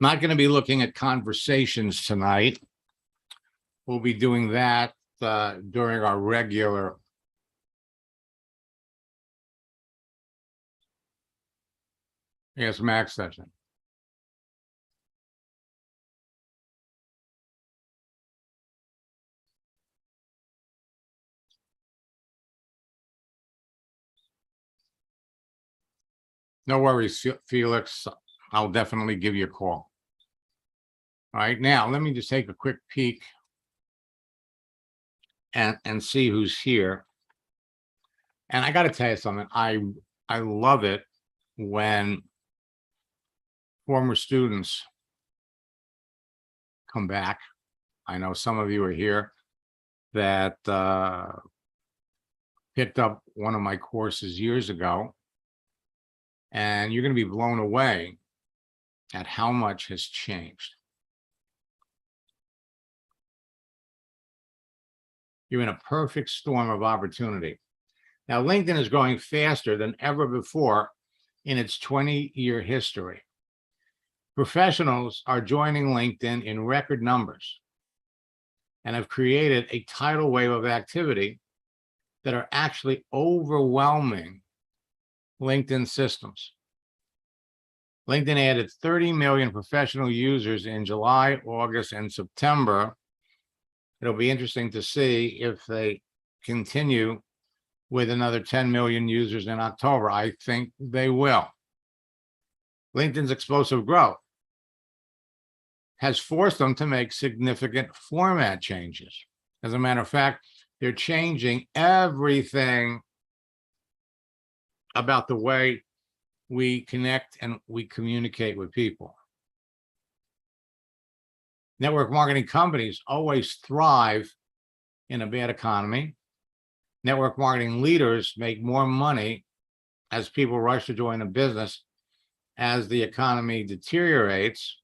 Not going to be looking at conversations tonight. We'll be doing that during our regular Ask Max session. No worries, Felix. I'll definitely give you a call. All right, now let me just take a quick peek and see who's here. And I got to tell you something. I love it when former students come back. I know some of you are here that picked up one of my courses years ago, and you're going to be blown away at how much has changed. You're in a perfect storm of opportunity. Now, LinkedIn is growing faster than ever before in its 20-year history. Professionals are joining LinkedIn in record numbers and have created a tidal wave of activity that are actually overwhelming LinkedIn systems. LinkedIn added 30 million professional users in July, August, and September. It'll be interesting to see if they continue with another 10 million users in October. I think they will. LinkedIn's explosive growth has forced them to make significant format changes. As a matter of fact, they're changing everything about the way we connect and we communicate with people. Network marketing companies always thrive in a bad economy. Network marketing leaders make more money as people rush to join a business as the economy deteriorates.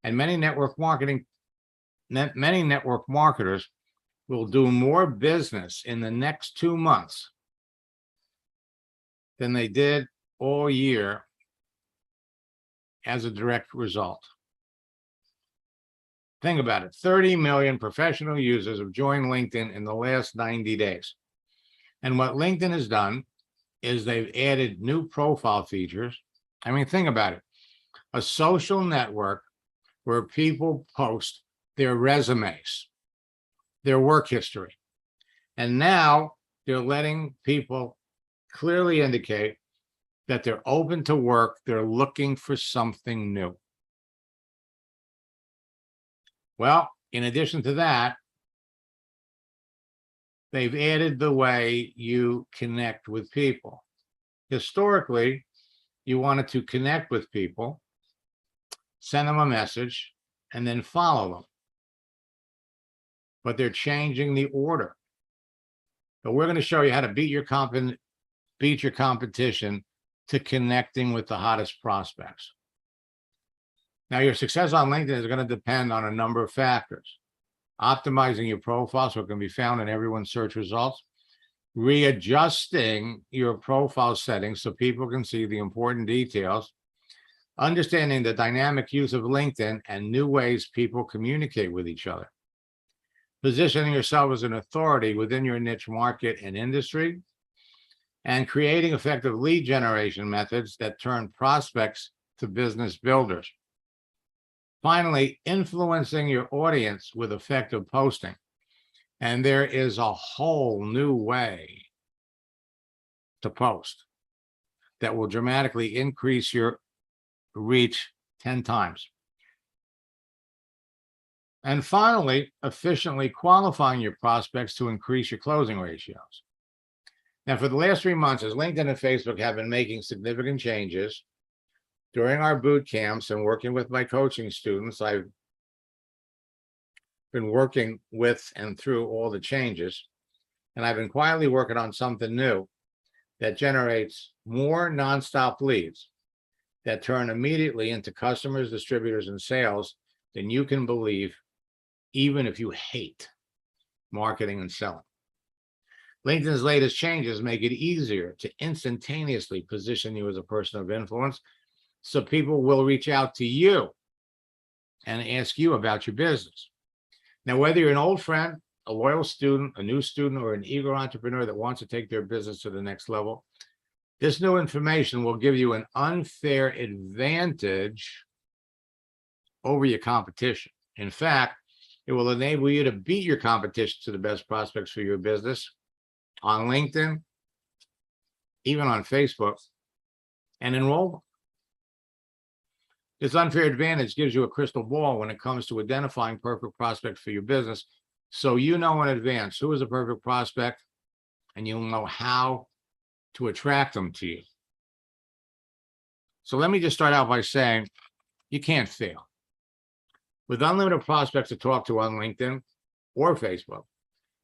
And many network marketers will do more business in the next 2 months than they did all year as a direct result. Think about it. 30 million professional users have joined LinkedIn in the last 90 days. And what LinkedIn has done is they've added new profile features. I mean, think about it. A social network where people post their resumes, their work history. And now they're letting people clearly indicate that they're open to work. They're looking for something new. Well, in addition to that, they've added the way you connect with people. Historically, you wanted to connect with people, send them a message, and then follow them. But they're changing the order. So we're going to show you how to beat your competition to connecting with the hottest prospects. Now, your success on LinkedIn is going to depend on a number of factors. Optimizing your profile so it can be found in everyone's search results, readjusting your profile settings so people can see the important details, understanding the dynamic use of LinkedIn and new ways people communicate with each other, positioning yourself as an authority within your niche market and industry, and creating effective lead generation methods that turn prospects to business builders. Finally, influencing your audience with effective posting. And there is a whole new way to post that will dramatically increase your reach 10 times. And finally, efficiently qualifying your prospects to increase your closing ratios. Now, for the last 3 months, as LinkedIn and Facebook have been making significant changes, during our boot camps and working with my coaching students, I've been working with and through all the changes, and I've been quietly working on something new that generates more nonstop leads that turn immediately into customers, distributors, and sales than you can believe, even if you hate marketing and selling. LinkedIn's latest changes make it easier to instantaneously position you as a person of influence, so people will reach out to you and ask you about your business. Now, whether you're an old friend, a loyal student, a new student, or an eager entrepreneur that wants to take their business to the next level, this new information will give you an unfair advantage over your competition. In fact, it will enable you to beat your competition to the best prospects for your business on LinkedIn, even on Facebook, and enroll them. This unfair advantage gives you a crystal ball when it comes to identifying perfect prospects for your business. So you know in advance who is a perfect prospect, and you'll know how to attract them to you. So let me just start out by saying you can't fail. With unlimited prospects to talk to on LinkedIn or Facebook,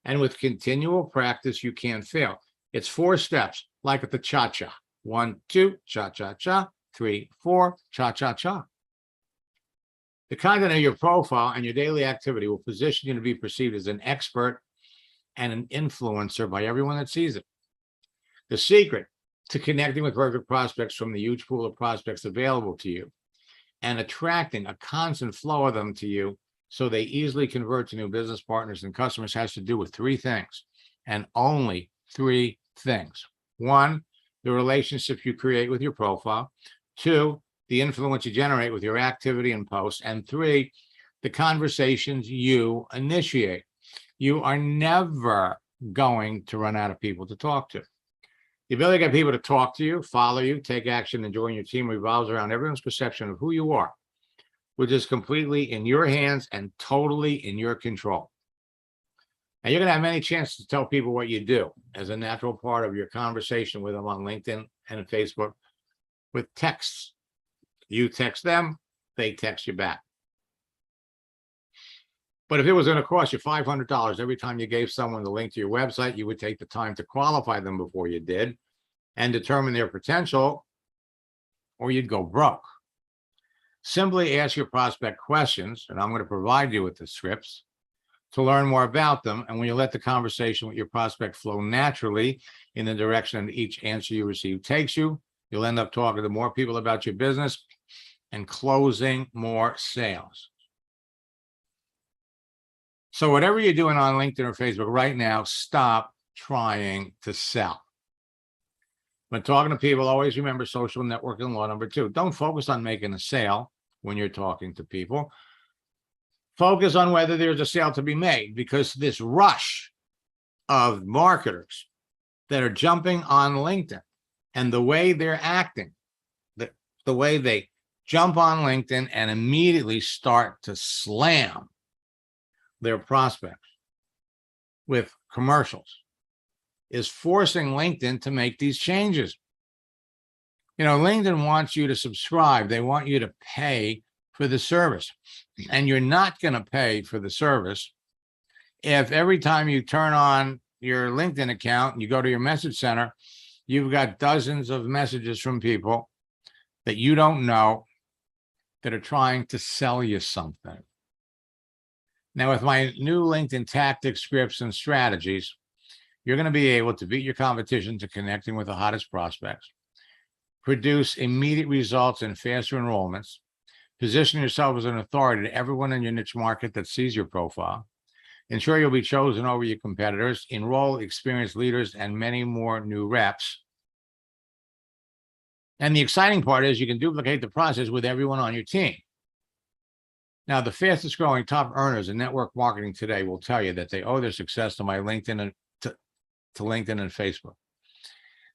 and with continual practice, you can't fail. It's 4 steps, like at the cha-cha. 1, 2, cha-cha-cha. 3, 4, cha-cha-cha. The content of your profile and your daily activity will position you to be perceived as an expert and an influencer by everyone that sees it. The secret to connecting with perfect prospects from the huge pool of prospects available to you and attracting a constant flow of them to you so they easily convert to new business partners and customers has to do with 3 things, and only 3 things. 1, the relationship you create with your profile. 2, the influence you generate with your activity and posts. And 3, the conversations you initiate. You are never going to run out of people to talk to. The ability to get people to talk to you, follow you, take action, and join your team revolves around everyone's perception of who you are, which is completely in your hands and totally in your control. And you're going to have many chances to tell people what you do as a natural part of your conversation with them on LinkedIn and Facebook with texts. You text them, they text you back. But if it was going to cost you $500 every time you gave someone the link to your website, you would take the time to qualify them before you did and determine their potential, or you'd go broke. Simply ask your prospect questions, and I'm going to provide you with the scripts to learn more about them. And when you let the conversation with your prospect flow naturally in the direction that each answer you receive takes you, you'll end up talking to more people about your business and closing more sales. So whatever you're doing on LinkedIn or Facebook right now, stop trying to sell. When talking to people, always remember social networking law number 2. Don't focus on making a sale when you're talking to people. Focus on whether there's a sale to be made, because this rush of marketers that are jumping on LinkedIn and the way they're acting, the way they jump on LinkedIn and immediately start to slam their prospects with commercials, is forcing LinkedIn to make these changes. You know, LinkedIn wants you to subscribe. They want you to pay for the service. And you're not going to pay for the service if every time you turn on your LinkedIn account and you go to your message center, you've got dozens of messages from people that you don't know that are trying to sell you something. Now, with my new LinkedIn tactics, scripts, and strategies, you're going to be able to beat your competition to connecting with the hottest prospects, produce immediate results and faster enrollments, position yourself as an authority to everyone in your niche market that sees your profile, ensure you'll be chosen over your competitors, enroll experienced leaders, and many more new reps. And the exciting part is you can duplicate the process with everyone on your team. Now, the fastest growing top earners in network marketing today will tell you that they owe their success to my LinkedIn and to LinkedIn and Facebook.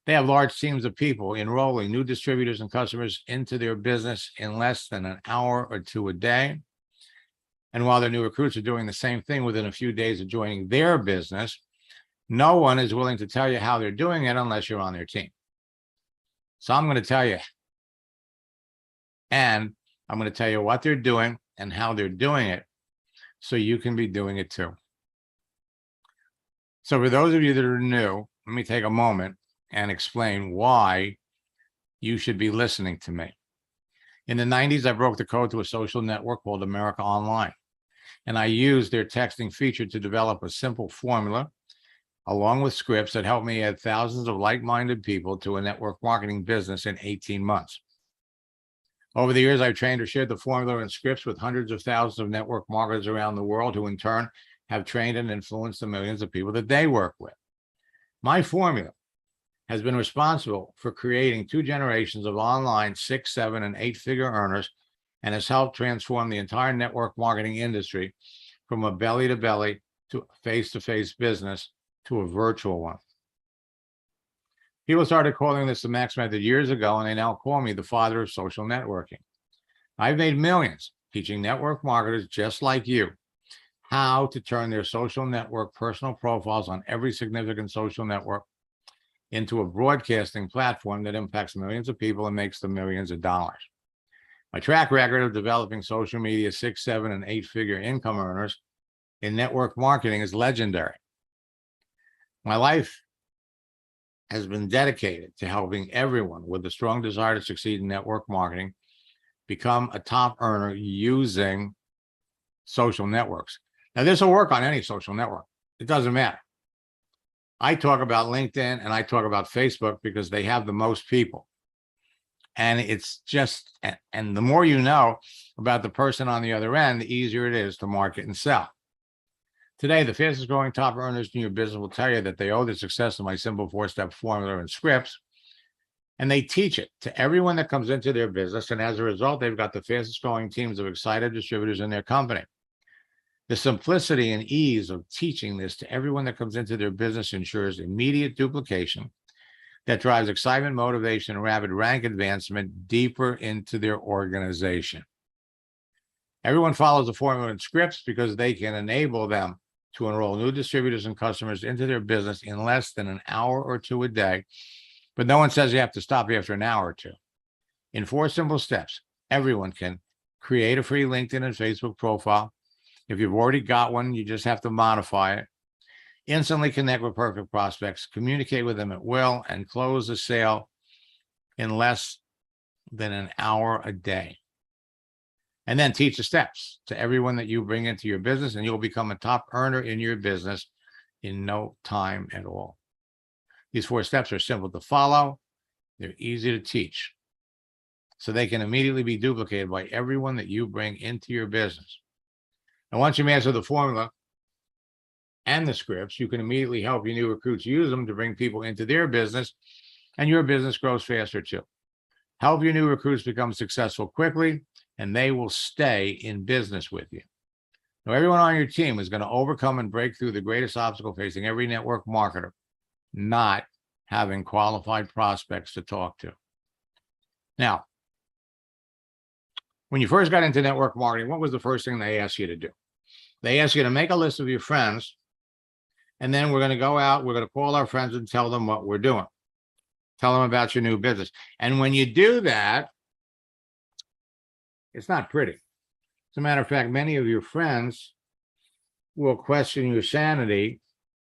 They have large teams of people enrolling new distributors and customers into their business in less than an hour or 2 a day. And while their new recruits are doing the same thing within a few days of joining their business, no one is willing to tell you how they're doing it unless you're on their team. So I'm going to tell you, and I'm going to tell you what they're doing and how they're doing it, so you can be doing it too. So for those of you that are new, let me take a moment and explain why you should be listening to me. In the 90s, I broke the code to a social network called America Online, and I used their texting feature to develop a simple formula along with scripts that helped me add thousands of like-minded people to a network marketing business in 18 months. Over the years, I've trained or shared the formula and scripts with hundreds of thousands of network marketers around the world who in turn have trained and influenced the millions of people that they work with. My formula has been responsible for creating 2 generations of online 6, 7, and 8-figure earners and has helped transform the entire network marketing industry from a belly-to-belly to face-to-face business to a virtual one. People started calling this the Max Method years ago, and they now call me the father of social networking. I've made millions teaching network marketers just like you how to turn their social network personal profiles on every significant social network into a broadcasting platform that impacts millions of people and makes them millions of dollars. My track record of developing social media 6, 7, and 8-figure income earners in network marketing is legendary. My life has been dedicated to helping everyone with a strong desire to succeed in network marketing become a top earner using social networks. Now, this will work on any social network. It doesn't matter. I talk about LinkedIn and I talk about Facebook because they have the most people. And it's just, and the more you know about the person on the other end, the easier it is to market and sell. Today, the fastest growing top earners in your business will tell you that they owe their success to my simple 4-step formula and scripts. And they teach it to everyone that comes into their business. And as a result, they've got the fastest growing teams of excited distributors in their company. The simplicity and ease of teaching this to everyone that comes into their business ensures immediate duplication that drives excitement, motivation, and rapid rank advancement deeper into their organization. Everyone follows the formula and scripts because they can enable them to enroll new distributors and customers into their business in less than an hour or 2 a day. But no one says you have to stop after an hour or 2. In 4 simple steps, everyone can create a free LinkedIn and Facebook profile. If you've already got one, you just have to modify it. Instantly connect with perfect prospects, communicate with them at will, and close a sale in less than an hour a day. And then teach the steps to everyone that you bring into your business, and you'll become a top earner in your business in no time at all. These 4 steps are simple to follow. They're easy to teach. So they can immediately be duplicated by everyone that you bring into your business. And once you master the formula and the scripts, you can immediately help your new recruits use them to bring people into their business, and your business grows faster too. Help your new recruits become successful quickly, and they will stay in business with you. Now, everyone on your team is going to overcome and break through the greatest obstacle facing every network marketer, not having qualified prospects to talk to. Now, when you first got into network marketing, what was the first thing they asked you to do? They asked you to make a list of your friends, and then we're going to go out, we're going to call our friends and tell them what we're doing. Tell them about your new business. And when you do that, it's not pretty. As a matter of fact, many of your friends will question your sanity,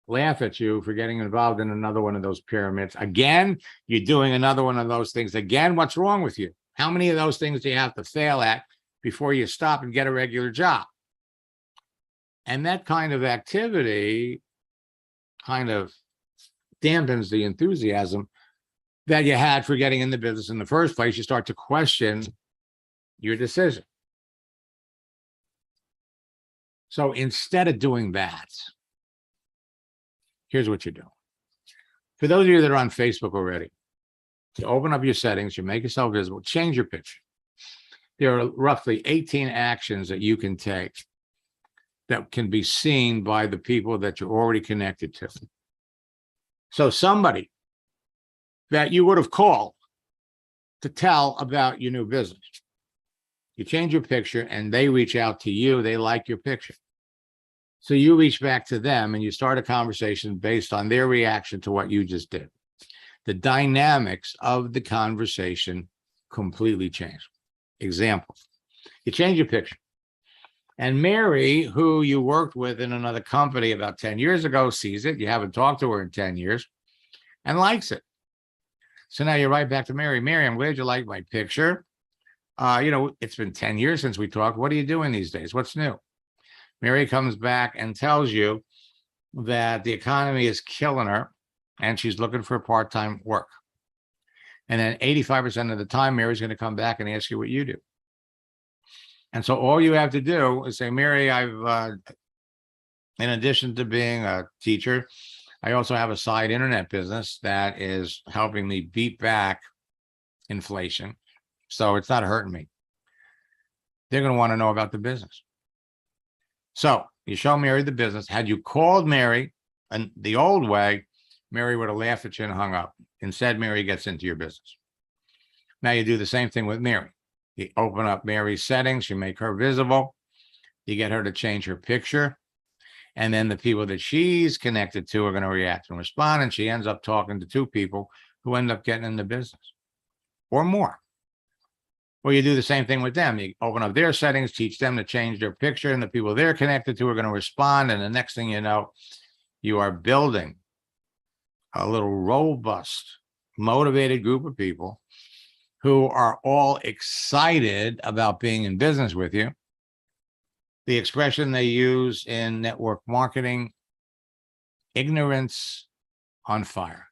laugh at you for getting involved in another one of those pyramids. Again, you're doing another one of those things. Again, what's wrong with you? How many of those things do you have to fail at before you stop and get a regular job? And that kind of activity kind of dampens the enthusiasm that you had for getting in the business in the first place. You start to question your decision. So instead of doing that, here's what you do. For those of you that are on Facebook already, you open up your settings, you make yourself visible, change your picture. There are roughly 18 actions that you can take that can be seen by the people that you're already connected to. So somebody that you would have called to tell about your new business, you change your picture and they reach out to you, they like your picture. So you reach back to them and you start a conversation based on their reaction to what you just did. The dynamics of the conversation completely change. Example, you change your picture. And Mary, who you worked with in another company about 10 years ago, sees it. You haven't talked to her in 10 years and likes it. So now you're right back to Mary. Mary, I'm glad you like my picture. It's been 10 years since we talked. What are you doing these days? What's new? Mary comes back and tells you that the economy is killing her and she's looking for part-time work. And then 85% of the time, Mary's going to come back and ask you what you do. And so all you have to do is say, Mary, in addition to being a teacher, I also have a side internet business that is helping me beat back inflation. So it's not hurting me. They're going to want to know about the business. So you show Mary the business. Had you called Mary and the old way, Mary would have laughed at you and hung up. Instead, Mary gets into your business. Now you do the same thing with Mary. You open up Mary's settings, you make her visible, you get her to change her picture, and then the people that she's connected to are going to react and respond, and she ends up talking to 2 people who end up getting in the business or more. Or you do the same thing with them. You open up their settings, teach them to change their picture, and the people they're connected to are going to respond, and the next thing you know, you are building a little robust, motivated group of people who are all excited about being in business with you. The expression they use in network marketing, ignorance on fire.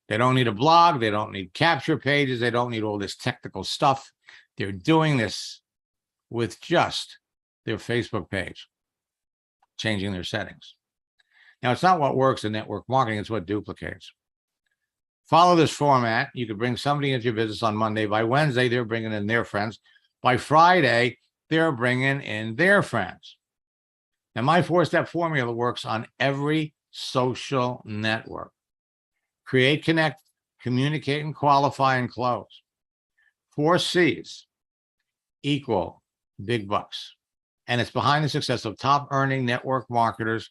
They don't need a blog. They don't need capture pages. They don't need all this technical stuff. They're doing this with just their Facebook page, changing their settings. Now, it's not what works in network marketing. It's what duplicates. Follow this format. You could bring somebody into your business on Monday. By Wednesday, they're bringing in their friends. By Friday, they're bringing in their friends. Now, my 4-step formula works on every social network. Create, connect, communicate, and qualify, and close. 4 C's equal big bucks. And it's behind the success of top earning network marketers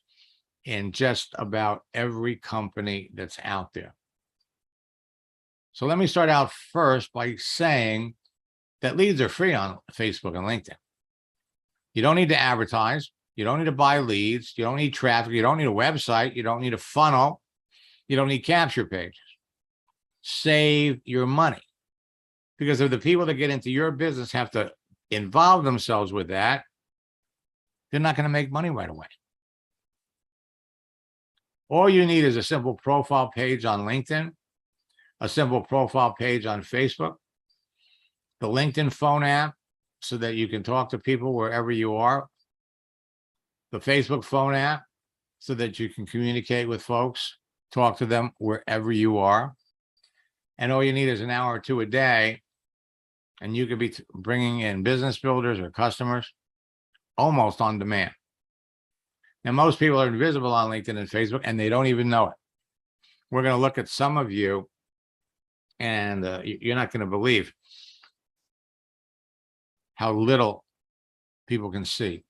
in just about every company that's out there. So let me start out first by saying that leads are free on Facebook and LinkedIn. You don't need to advertise. You don't need to buy leads. You don't need traffic. You don't need a website. You don't need a funnel. You don't need capture pages. Save your money. Because if the people that get into your business have to involve themselves with that, they're not going to make money right away. All you need is a simple profile page on LinkedIn, a simple profile page on Facebook, the LinkedIn phone app so that you can talk to people wherever you are, the Facebook phone app so that you can communicate with folks, talk to them wherever you are. And all you need is an hour or 2 a day, and you could be bringing in business builders or customers almost on demand. Now, most people are invisible on LinkedIn and Facebook, and they don't even know it. We're going to look at some of you, and you're not going to believe how little people can see.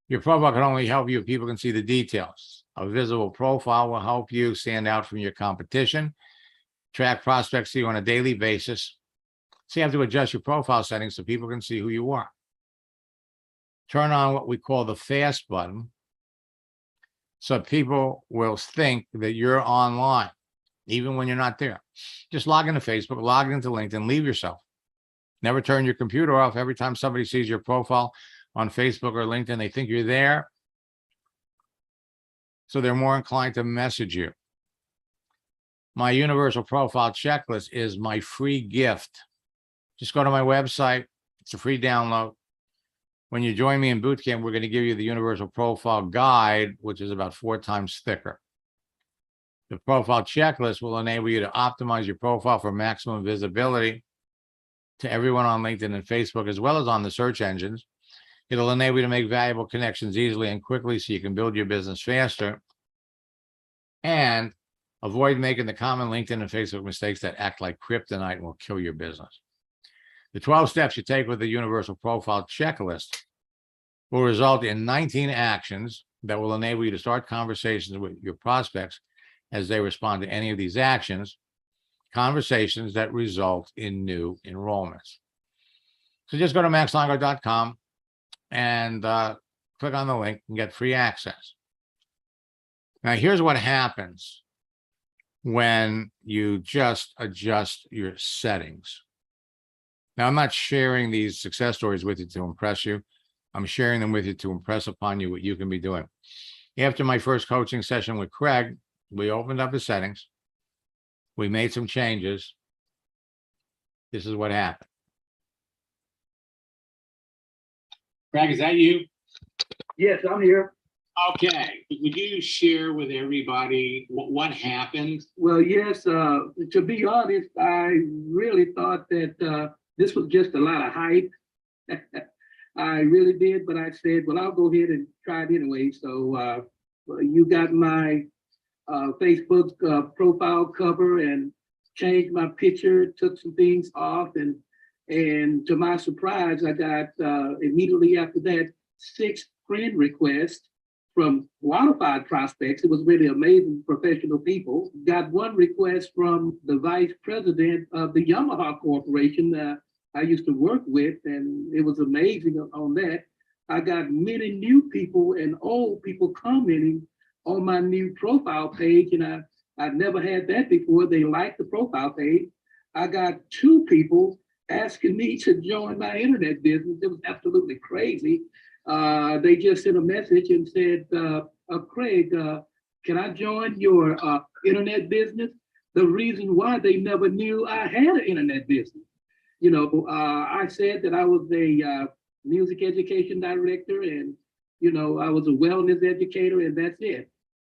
Your profile can only help you if people can see the details. A visible profile will help you stand out from your competition, track prospects to you on a daily basis. So you have to adjust your profile settings so people can see who you are. Turn on what we call the fast button so people will think that you're online, even when you're not there. Just log into Facebook, log into LinkedIn, leave yourself. Never turn your computer off. Every time somebody sees your profile on Facebook or LinkedIn, they think you're there. So they're more inclined to message you. My universal profile checklist is my free gift. Just go to my website. It's a free download. When you join me in bootcamp, we're going to give you the universal profile guide, which is about 4 times thicker. The profile checklist will enable you to optimize your profile for maximum visibility to everyone on LinkedIn and Facebook, as well as on the search engines. It'll enable you to make valuable connections easily and quickly so you can build your business faster and avoid making the common LinkedIn and Facebook mistakes that act like kryptonite and will kill your business. The 12 steps you take with the universal profile checklist will result in 19 actions that will enable you to start conversations with your prospects as they respond to any of these actions, conversations that result in new enrollments. So just go to maxlongo.com and click on the link and get free access. Now, here's what happens when you just adjust your settings. Now, I'm not sharing these success stories with you to impress you. I'm sharing them with you to impress upon you what you can be doing. After my first coaching session with Craig, we opened up the settings. We made some changes. This is what happened. Craig, is that you? Yes, I'm here. Okay, would you share with everybody what happened? Well, yes, to be honest, I really thought that this was just a lot of hype. I really did, but I said, well, I'll go ahead and try it anyway. So you got my Facebook profile cover and changed my picture, took some things off, and to my surprise, I got immediately after that 6 friend requests from qualified prospects. It was really amazing, professional people. Got one request from the vice president of the Yamaha Corporation I used to work with, and it was amazing on that. I got many new people and old people commenting on my new profile page, and I've never had that before. They liked the profile page. I got 2 people asking me to join my internet business. It was absolutely crazy. They just sent a message and said, Craig, can I join your internet business? The reason why they never knew I had an internet business. You know, I said that I was a music education director, and, you know, I was a wellness educator, and that's it.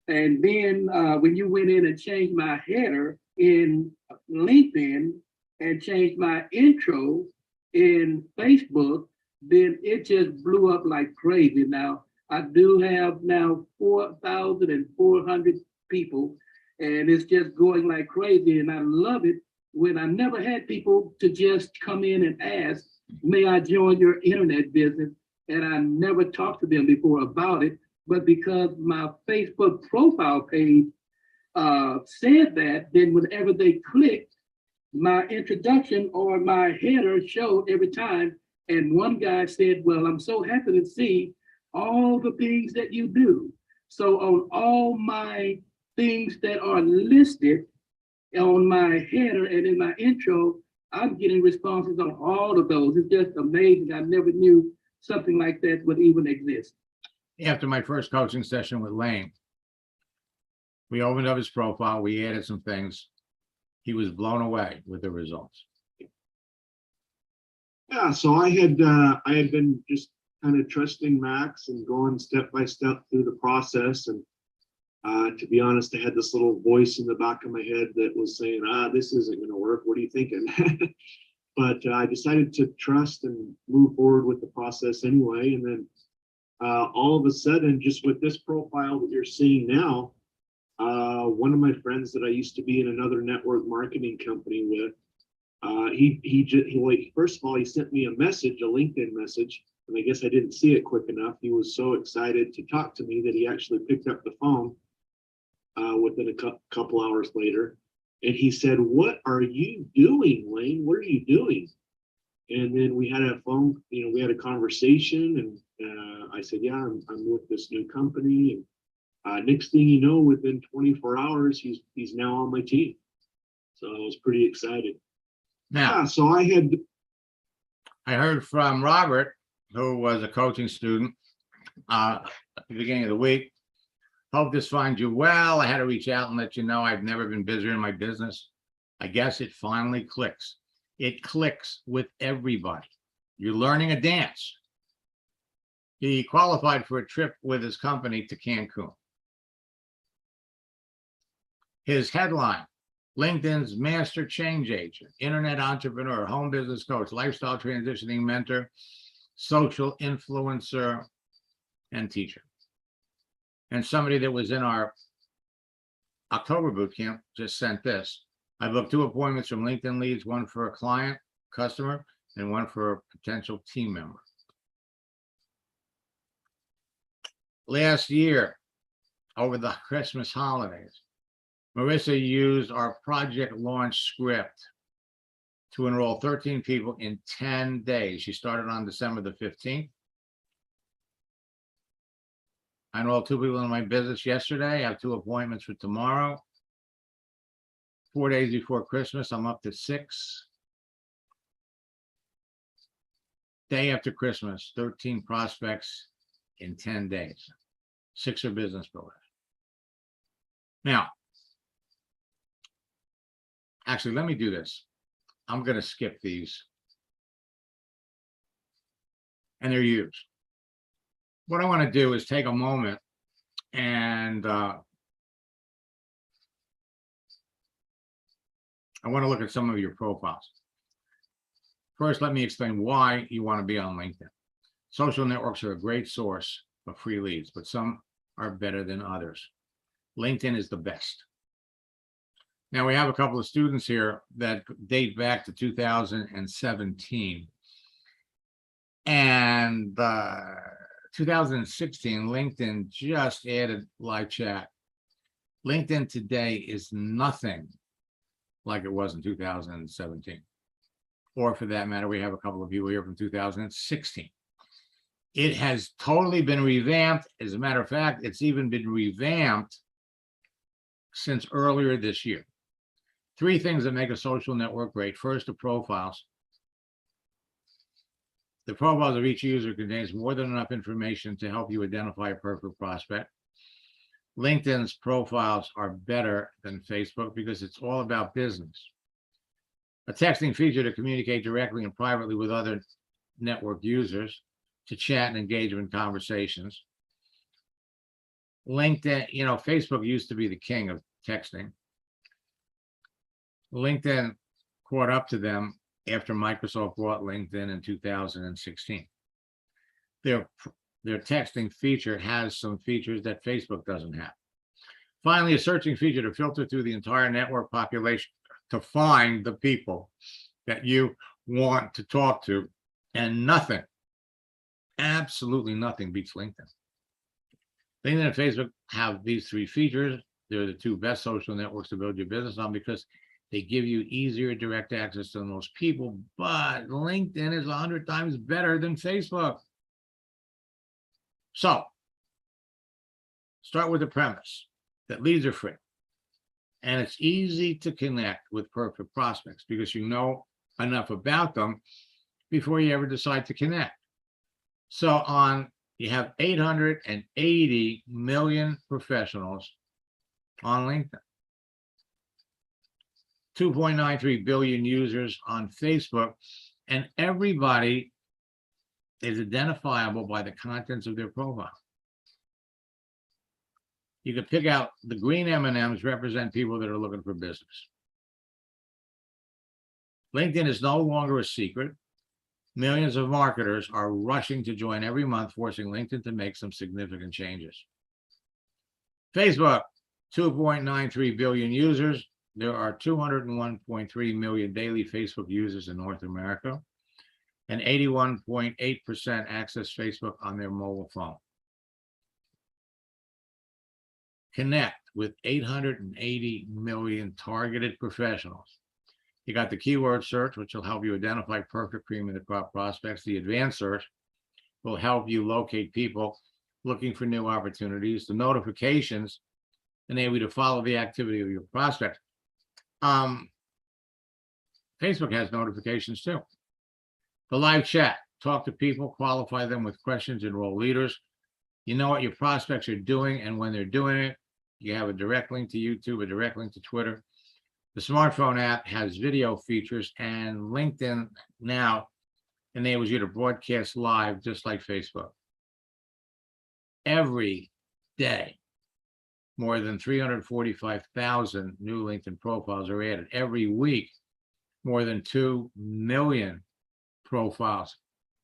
And then when you went in and changed my header in LinkedIn and changed my intro in Facebook, then it just blew up like crazy. Now, I do have now 4,400 people, and it's just going like crazy. And I love it when I never had people to just come in and ask, may I join your internet business? And I never talked to them before about it, but because my Facebook profile page said that, then whenever they clicked, my introduction or my header showed every time. And one guy said, well, I'm so happy to see all the things that you do. So on all my things that are listed on my header and in my intro, I'm getting responses on all of those. It's just amazing. I never knew something like that would even exist. After my first coaching session with Lane, we opened up his profile. We added some things. He was blown away with the results. Yeah, so I had been just kind of trusting Max and going step by step through the process. And to be honest, I had this little voice in the back of my head that was saying, this isn't going to work. What are you thinking? But I decided to trust and move forward with the process anyway. And then all of a sudden, just with this profile that you're seeing now, one of my friends that I used to be in another network marketing company with, first of all, he sent me a message, a LinkedIn message, and I guess I didn't see it quick enough. He was so excited to talk to me that he actually picked up the phone within a couple hours later. And he said, what are you doing, Lane? What are you doing? And then we had we had a conversation, and I said, yeah, I'm with this new company. And next thing you know, within 24 hours, he's now on my team. So I was pretty excited. Now, Yeah, so I heard from Robert, who was a coaching student at the beginning of the week. Hope this finds you well. I had to reach out and let you know I've never been busier in my business. I guess it finally clicks. It clicks with everybody. You're learning a dance. He qualified for a trip with his company to Cancun. His headline: LinkedIn's master change agent, internet entrepreneur, home business coach, lifestyle transitioning mentor, social influencer, and teacher. And somebody that was in our October boot camp just sent this. I booked 2 appointments from LinkedIn leads, one for a client, customer, and one for a potential team member. Last year, over the Christmas holidays, Marissa used our project launch script to enroll 13 people in 10 days. She started on December the 15th. I enrolled 2 people in my business yesterday. I have 2 appointments for tomorrow. 4 days before Christmas, I'm up to 6. Day after Christmas, 13 prospects in 10 days. 6 are business builders. Now, Actually, let me do this. I'm going to skip these. And they're used. What I want to do is take a moment and I want to look at some of your profiles. First, let me explain why you want to be on LinkedIn. Social networks are a great source of free leads, but some are better than others. LinkedIn is the best. Now, we have a couple of students here that date back to 2017. And 2016, LinkedIn just added live chat. LinkedIn today is nothing like it was in 2017. Or for that matter, we have a couple of you here from 2016. It has totally been revamped. As a matter of fact, it's even been revamped since earlier this year. 3 things that make a social network great. First, the profiles. The profiles of each user contains more than enough information to help you identify a perfect prospect. LinkedIn's profiles are better than Facebook because it's all about business. A texting feature to communicate directly and privately with other network users, to chat and engage in conversations. LinkedIn, you know, Facebook used to be the king of texting. LinkedIn caught up to them after Microsoft bought LinkedIn in 2016. Their texting feature has some features that Facebook doesn't have. Finally, a searching feature to filter through the entire network population to find the people that you want to talk to, and nothing, absolutely nothing beats LinkedIn. LinkedIn and Facebook have these 3 features. They're the 2 best social networks to build your business on because they give you easier direct access to the most people, but LinkedIn is 100 times better than Facebook. So start with the premise that leads are free. And it's easy to connect with perfect prospects because you know enough about them before you ever decide to connect. So you have 880 million professionals on LinkedIn. 2.93 billion users on Facebook, and everybody is identifiable by the contents of their profile. You can pick out the green M&Ms represent people that are looking for business. LinkedIn is no longer a secret. Millions of marketers are rushing to join every month, forcing LinkedIn to make some significant changes. Facebook, 2.93 billion users. There are 201.3 million daily Facebook users in North America, and 81.8% access Facebook on their mobile phone. Connect with 880 million targeted professionals. You got the keyword search, which will help you identify perfect cream of the crop prospects. The advanced search will help you locate people looking for new opportunities. The notifications enable you to follow the activity of your prospects. Facebook has notifications too. The live chat, talk to people, qualify them with questions, enroll leaders. You know what your prospects are doing, and when they're doing it, you have a direct link to YouTube, a direct link to Twitter. The smartphone app has video features, and LinkedIn now enables you to broadcast live just like Facebook. Every day, more than 345,000 new LinkedIn profiles are added. Every week, more than 2 million profiles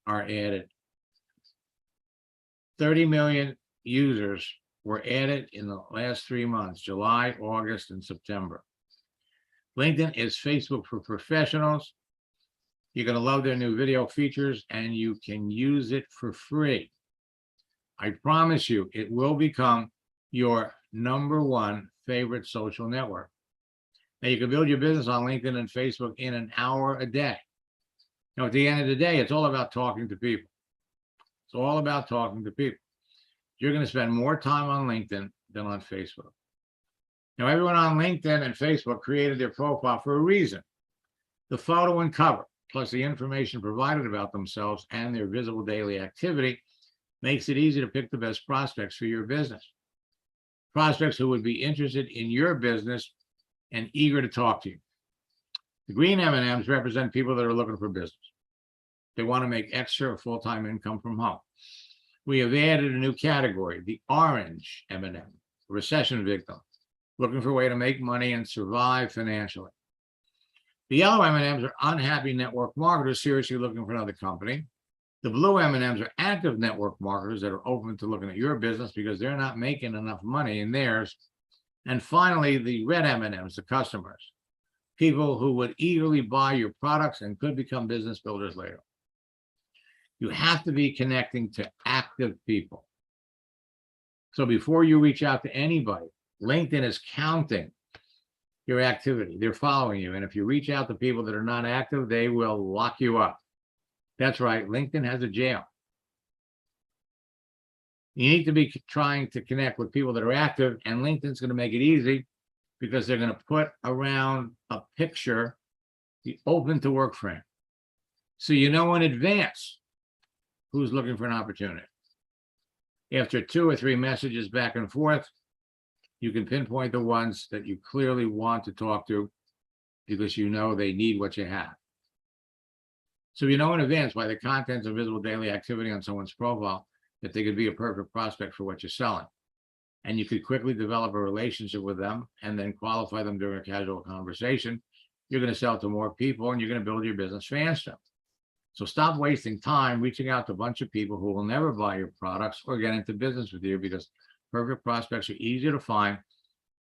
are added. 30 million users were added in the last 3 months, July, August, and September. LinkedIn is Facebook for professionals. You're going to love their new video features, and you can use it for free. I promise you, it will become your #1 favorite social network. Now, you can build your business on LinkedIn and Facebook in an hour a day. Now, at the end of the day, it's all about talking to people. It's all about talking to people. You're going to spend more time on LinkedIn than on Facebook. Now, everyone on LinkedIn and Facebook created their profile for a reason. The photo and cover, plus the information provided about themselves and their visible daily activity, makes it easy to pick the best prospects for your business. Prospects who would be interested in your business and eager to talk to you. The green M&Ms represent people that are looking for business. They want to make extra full-time income from home. We have added a new category, the orange M&M, recession victim, looking for a way to make money and survive financially. The yellow M&Ms are unhappy network marketers seriously looking for another company. The blue M&Ms are active network marketers that are open to looking at your business because they're not making enough money in theirs. And finally, the red M&Ms, the customers, people who would eagerly buy your products and could become business builders later. You have to be connecting to active people. So before you reach out to anybody, LinkedIn is counting your activity. They're following you. And if you reach out to people that are not active, they will lock you up. That's right. LinkedIn has a jail. You need to be trying to connect with people that are active, and LinkedIn's going to make it easy because they're going to put around a picture the open to work frame. So you know in advance who's looking for an opportunity. After 2 or 3 messages back and forth, you can pinpoint the ones that you clearly want to talk to because you know they need what you have. So you know in advance by the contents of visible daily activity on someone's profile that they could be a perfect prospect for what you're selling. And you could quickly develop a relationship with them and then qualify them during a casual conversation. You're going to sell to more people and you're going to build your business faster. So stop wasting time reaching out to a bunch of people who will never buy your products or get into business with you, because perfect prospects are easier to find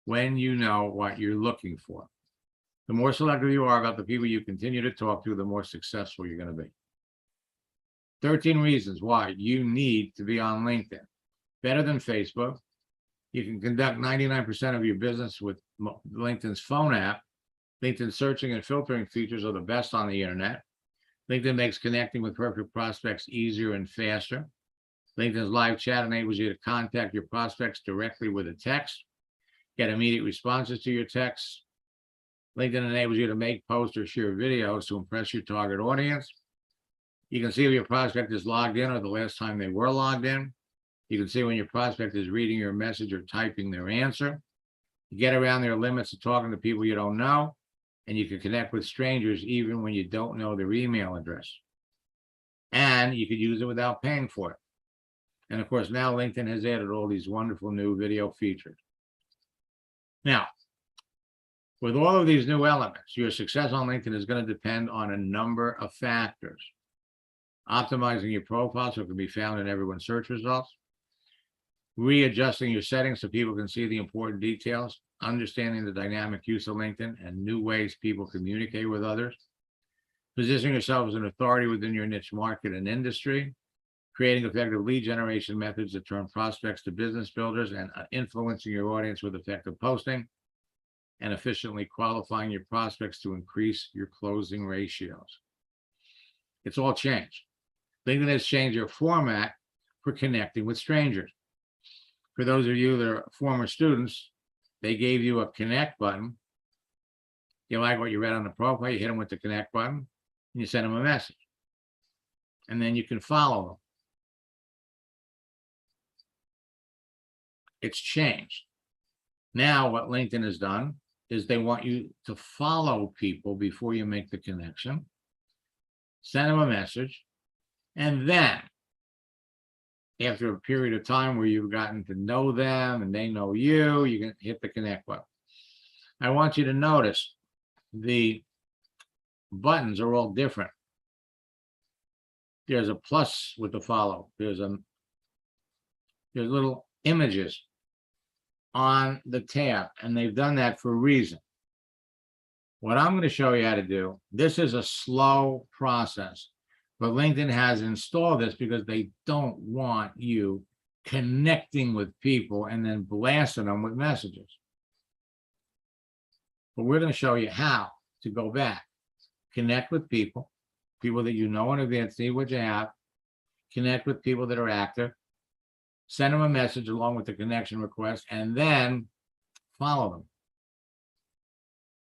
when you know what you're looking for. The more selective you are about the people you continue to talk to, the more successful you're going to be. 13 reasons why you need to be on LinkedIn. Better than Facebook. You can conduct 99% of your business with LinkedIn's phone app. LinkedIn searching and filtering features are the best on the internet. LinkedIn makes connecting with perfect prospects easier and faster. LinkedIn's live chat enables you to contact your prospects directly with a text, get immediate responses to your texts. LinkedIn enables you to make, post, or share videos to impress your target audience. You can see if your prospect is logged in or the last time they were logged in. You can see when your prospect is reading your message or typing their answer. You get around their limits of talking to people you don't know, and you can connect with strangers even when you don't know their email address. And you could use it without paying for it. And of course, now LinkedIn has added all these wonderful new video features. Now, with all of these new elements, your success on LinkedIn is going to depend on a number of factors. Optimizing your profile so it can be found in everyone's search results. Readjusting your settings so people can see the important details. Understanding the dynamic use of LinkedIn and new ways people communicate with others. Positioning yourself as an authority within your niche market and industry. Creating effective lead generation methods that turn prospects to business builders, and influencing your audience with effective posting. And efficiently qualifying your prospects to increase your closing ratios. It's all changed. LinkedIn has changed your format for connecting with strangers. For those of you that are former students, they gave you a connect button. You like what you read on the profile, you hit them with the connect button, and you send them a message. And then you can follow them. It's changed. Now what LinkedIn has done is they want you to follow people before you make the connection, send them a message, and then after a period of time where you've gotten to know them and they know you, you can hit the connect button. I want you to notice the buttons are all different. There's a plus with the follow. There's little images on the tab, and they've done that for a reason. What I'm going to show you how to do, this is a slow process, but LinkedIn has installed this because they don't want you connecting with people and then blasting them with messages. But we're going to show you how to go back, connect with people that you know in advance, see what you have, connect with people that are active, send them a message along with the connection request, and then follow them.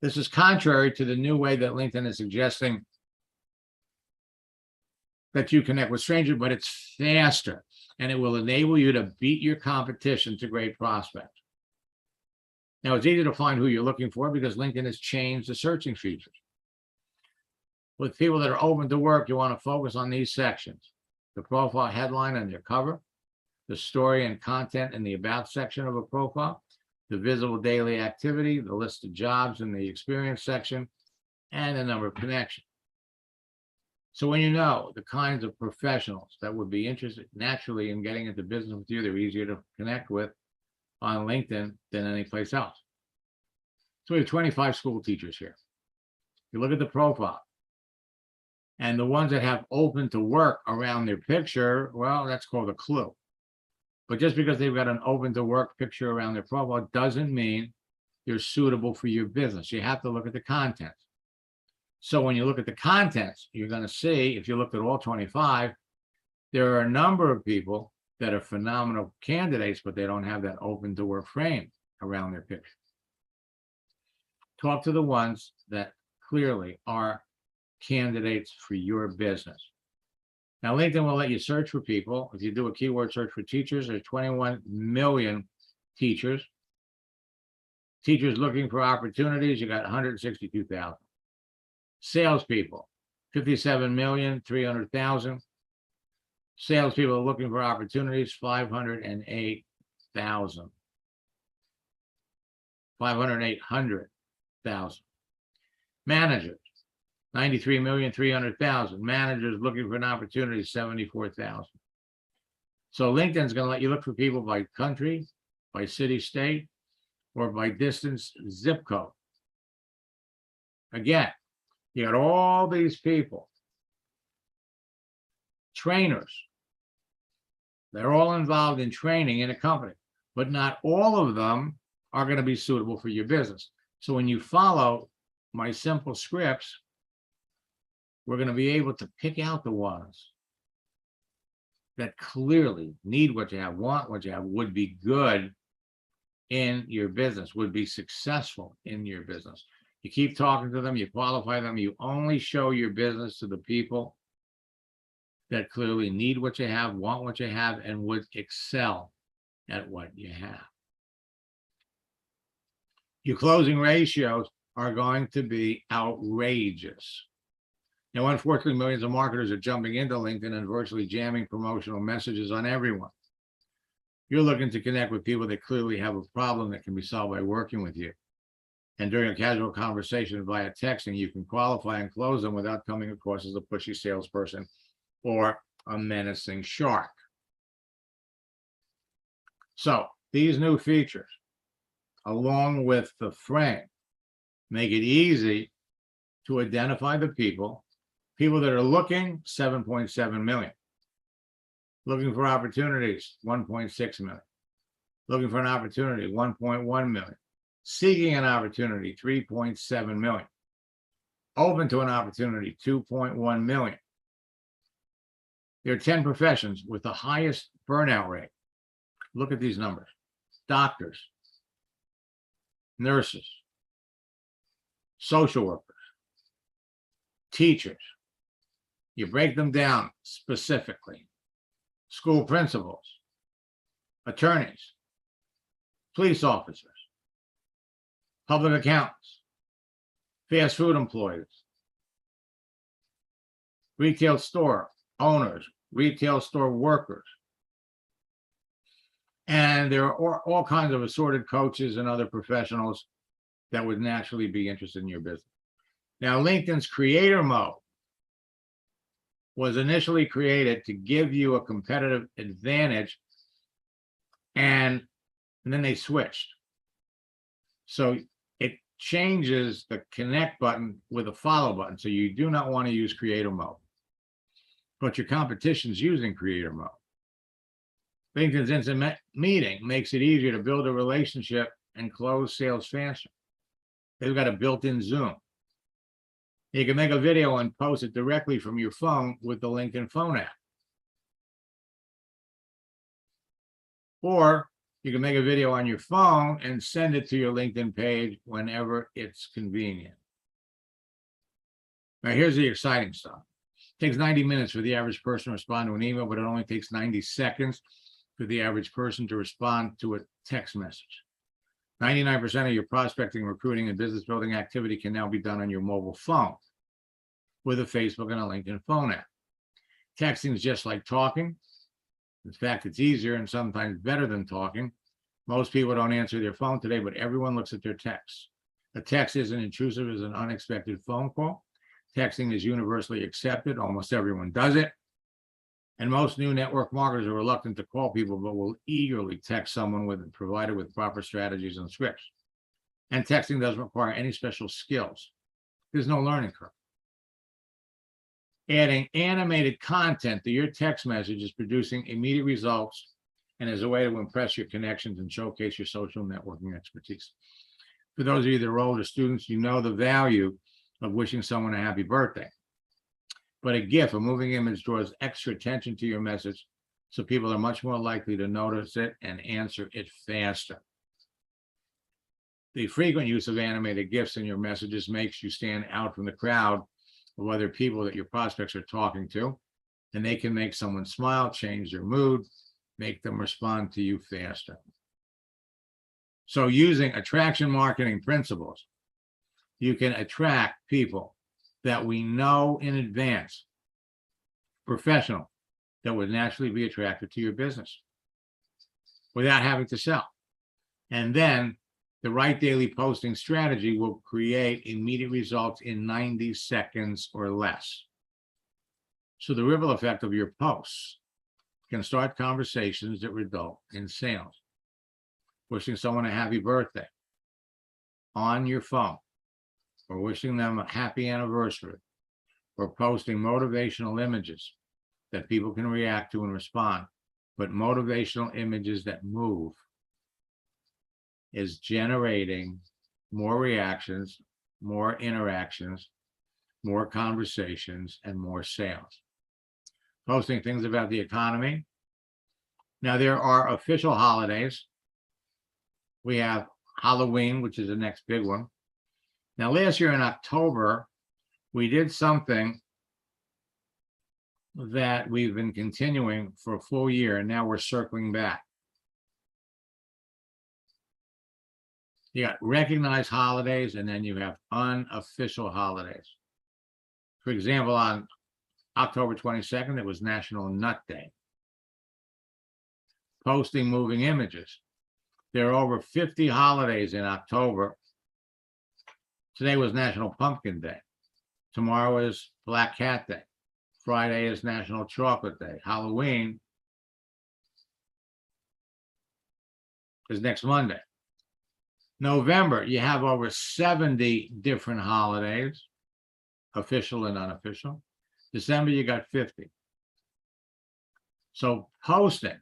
This is contrary to the new way that LinkedIn is suggesting that you connect with strangers, but it's faster, and it will enable you to beat your competition to great prospects. Now, it's easy to find who you're looking for because LinkedIn has changed the searching features. With people that are open to work, you want to focus on these sections: the profile headline and their cover, the story and content in the about section of a profile, the visible daily activity, the list of jobs in the experience section, and the number of connections. So when you know the kinds of professionals that would be interested naturally in getting into business with you, they're easier to connect with on LinkedIn than any place else. So we have 25 school teachers here. You look at the profile, and the ones that have open to work around their picture, well, that's called a clue. But just because they've got an open to work picture around their profile doesn't mean they're suitable for your business. You have to look at the contents. So when you look at the contents, you're going to see, if you looked at all 25, there are a number of people that are phenomenal candidates, but they don't have that open to work frame around their picture. Talk to the ones that clearly are candidates for your business. Now, LinkedIn will let you search for people. If you do a keyword search for teachers, there's 21 million teachers. Teachers looking for opportunities, you got 162,000. Salespeople, 57,300,000. Salespeople looking for opportunities, 508,000. 508,000. Managers, 93,300,000. Managers looking for an opportunity, 74,000. So LinkedIn's going to let you look for people by country, by city, state, or by distance, zip code. Again, you got all these people, trainers. They're all involved in training in a company, but not all of them are going to be suitable for your business. So when you follow my simple scripts, we're going to be able to pick out the ones that clearly need what you have, want what you have, would be good in your business, would be successful in your business. You keep talking to them, you qualify them, you only show your business to the people that clearly need what you have, want what you have, and would excel at what you have. Your closing ratios are going to be outrageous. Now, unfortunately, millions of marketers are jumping into LinkedIn and virtually jamming promotional messages on everyone. You're looking to connect with people that clearly have a problem that can be solved by working with you. And during a casual conversation via texting, you can qualify and close them without coming across as a pushy salesperson or a menacing shark. So these new features, along with the frame, make it easy to identify the people that are looking, 7.7 million. Looking for opportunities, 1.6 million. Looking for an opportunity, 1.1 million. Seeking an opportunity, 3.7 million. Open to an opportunity, 2.1 million. There are 10 professions with the highest burnout rate. Look at these numbers: doctors, nurses, social workers, teachers. You break them down specifically: school principals, attorneys, police officers, public accountants, fast food employees, retail store owners, retail store workers. And there are all kinds of assorted coaches and other professionals that would naturally be interested in your business. Now, LinkedIn's creator mode was initially created to give you a competitive advantage, and then they switched. So it changes the connect button with a follow button. So you do not want to use creator mode, but your competition's using creator mode. LinkedIn's instant meeting makes it easier to build a relationship and close sales faster. They've got a built-in Zoom. You can make a video and post it directly from your phone with the LinkedIn phone app. Or you can make a video on your phone and send it to your LinkedIn page whenever it's convenient. Now, here's the exciting stuff. It takes 90 minutes for the average person to respond to an email, but it only takes 90 seconds for the average person to respond to a text message. 99% of your prospecting, recruiting, and business building activity can now be done on your mobile phone. with a Facebook and a LinkedIn phone app. Texting is just like talking. In fact, it's easier and sometimes better than talking. Most people don't answer their phone today, but everyone looks at their texts. A text isn't intrusive as an unexpected phone call. Texting is universally accepted. Almost everyone does it. And most new network marketers are reluctant to call people, but will eagerly text someone with provided with proper strategies and scripts. And texting doesn't require any special skills. There's no learning curve. Adding animated content to your text message is producing immediate results and is a way to impress your connections and showcase your social networking expertise. For those of you that are older students, you know the value of wishing someone a happy birthday. But a GIF, a moving image, draws extra attention to your message, so people are much more likely to notice it and answer it faster. The frequent use of animated GIFs in your messages makes you stand out from the crowd of other people that your prospects are talking to, and they can make someone smile, change their mood, make them respond to you faster. So using attraction marketing principles, you can attract people that we know in advance, professional, that would naturally be attracted to your business without having to sell. And then the right daily posting strategy will create immediate results in 90 seconds or less. So the ripple effect of your posts can start conversations that result in sales. Wishing someone a happy birthday on your phone, or wishing them a happy anniversary, or posting motivational images that people can react to and respond, but motivational images that move, is generating more reactions, more interactions, more conversations, and more sales. Posting things about the economy. Now, there are official holidays. We have Halloween, which is the next big one. Now, last year in October, we did something that we've been continuing for a full year, and now we're circling back. You got recognized holidays, and then you have unofficial holidays. For example, on October 22nd, it was National Nut Day. Posting moving images. There are over 50 holidays in October. Today was National Pumpkin Day. Tomorrow is Black Cat Day. Friday is National Chocolate Day. Halloween is next Monday. November, you have over 70 different holidays, official and unofficial. December, you got 50. So posting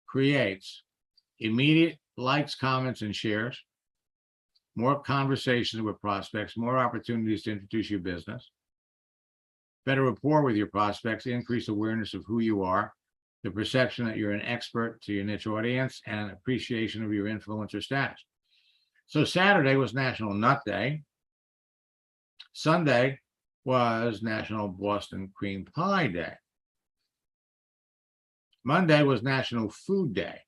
creates immediate likes, comments, and shares, more conversations with prospects, more opportunities to introduce your business, better rapport with your prospects, increase awareness of who you are, the perception that you're an expert to your niche audience, and appreciation of your influencer status. So Saturday was National Nut Day. Sunday was National Boston Cream Pie Day. Monday was National Food Day.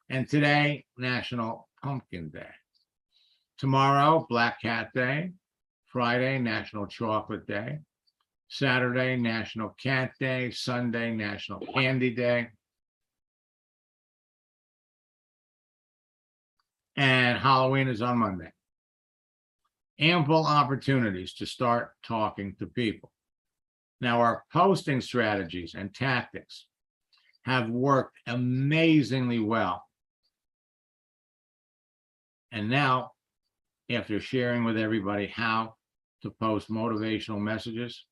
And today, National Pumpkin Day. Tomorrow, Black Cat Day. Friday, National Chocolate Day. Saturday, National Cat Day. Sunday, National Candy Day. And Halloween is on Monday. Ample opportunities to start talking to people. Now, our posting strategies and tactics have worked amazingly well. And now, after sharing with everybody how to post motivational messages,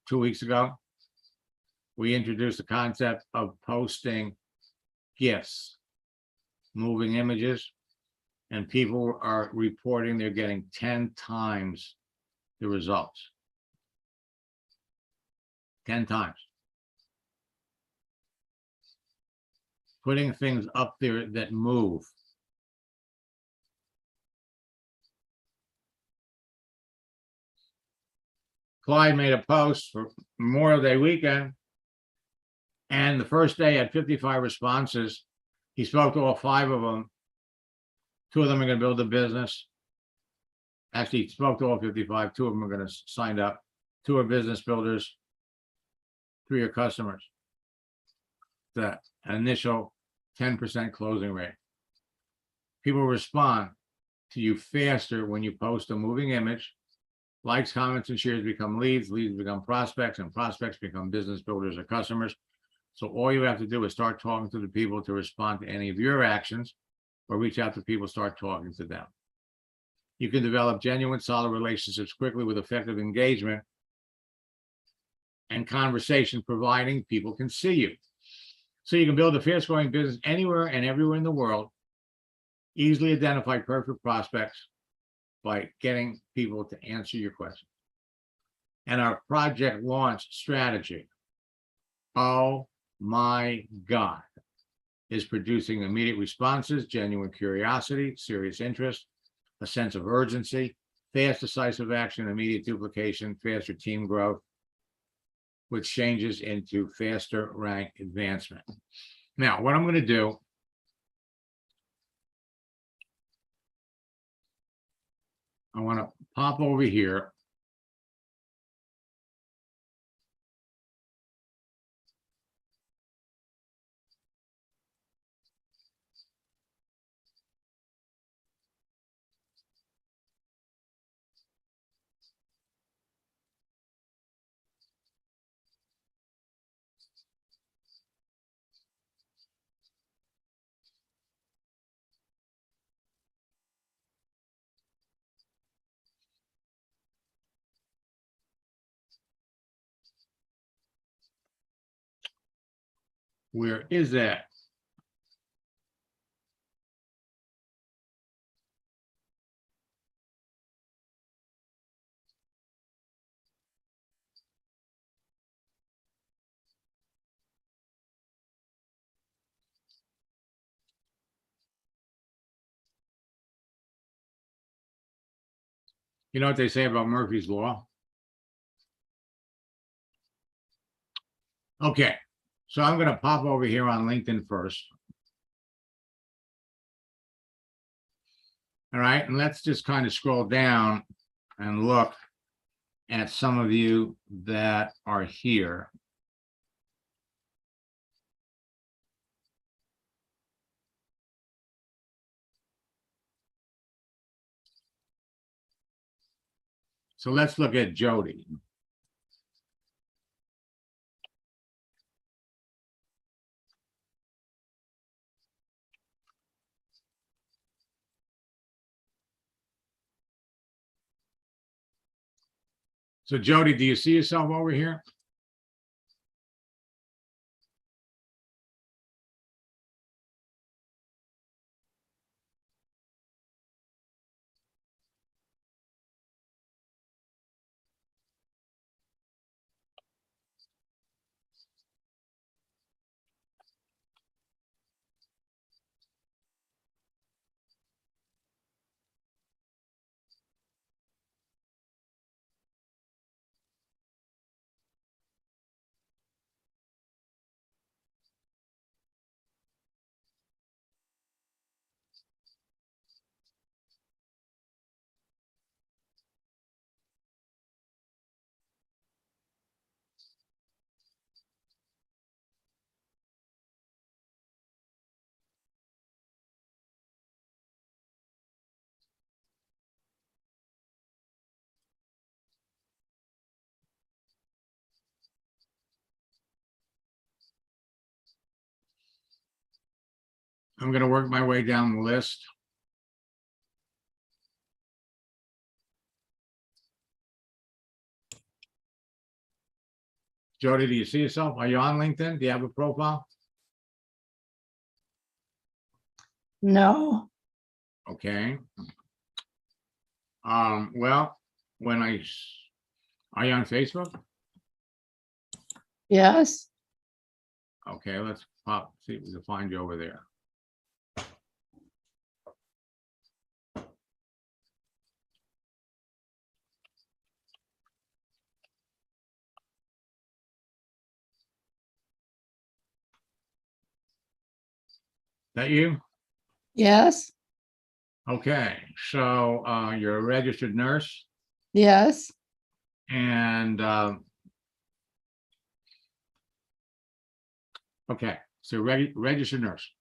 2 weeks ago, we introduced the concept of posting GIFs, moving images, and people are reporting they're getting 10 times the results. 10 times. Putting things up there that move. Clyde made a post for Memorial Day weekend, and the first day had 55 responses. He spoke to all 5 of them. 2 of them are going to build a business. actually spoke to all 55. 2 of them are going to sign up. 2 are business builders. 3 are customers. The initial 10% closing rate. People respond to you faster when you post a moving image. Likes, comments, and shares become leads. Leads become prospects, and prospects become business builders or customers. So all you have to do is start talking to the people to respond to any of your actions, or reach out to people, start talking to them. You can develop genuine, solid relationships quickly with effective engagement and conversation, providing people can see you. So you can build a fast-growing business anywhere and everywhere in the world. Easily identify perfect prospects by getting people to answer your questions. And our project launch strategy, oh my God, is producing immediate responses, genuine curiosity, serious interest, a sense of urgency, fast, decisive action, immediate duplication, faster team growth, which changes into faster rank advancement. Now, what I'm going to do, I want to pop over here. Where is that? You know what they say about Murphy's Law? Okay, so I'm going to pop over here on LinkedIn first. All right, and let's just kind of scroll down and look at some of you that are here. So let's look at Jody. So Jody, do you see yourself over here? I'm going to work my way down the list. Jody, do you see yourself? Are you on LinkedIn? Do you have a profile? No, Okay. Well, are you on Facebook? yes, Okay, let's pop, see if we can find you over there. That you? yes, Okay, so you're a registered nurse Yes, and okay, so registered nurse.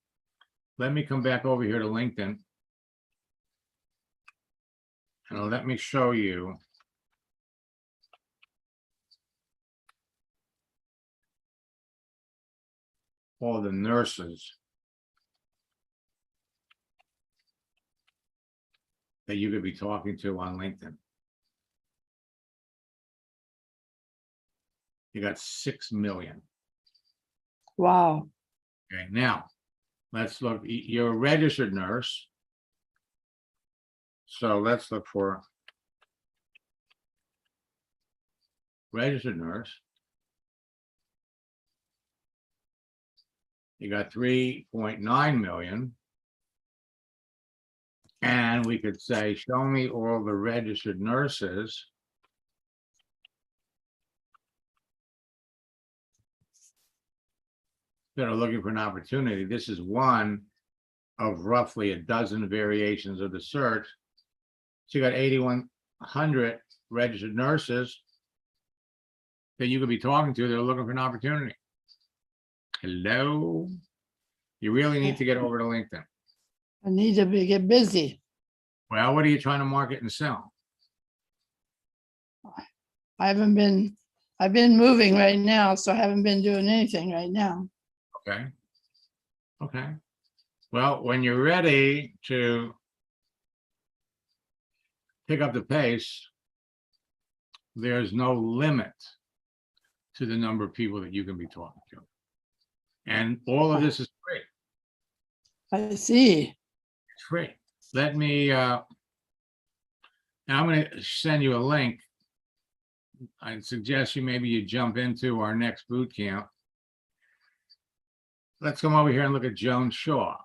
Let me come back over here to LinkedIn. And let me show you. All the nurses that you could be talking to on LinkedIn. You got 6 million. wow. Okay, now let's look. You're a registered nurse. So let's look for registered nurse. You got 3.9 million. And we could say, show me all the registered nurses that are looking for an opportunity. This is one of roughly a dozen variations of the search. So you got 8,100 registered nurses that you could be talking to that are looking for an opportunity. Hello? You really need to get over to LinkedIn. I need to get busy. Well, what are you trying to market and sell? I've been moving right now, so I haven't been doing anything right now. Okay. Okay. Well, when you're ready to pick up the pace, there's no limit to the number of people that you can be talking to. And all of this is free. I see. It's free. Let me, now I'm going to send you a link. I'd suggest you jump into our next boot camp. Let's come over here and look at Joan Shaw.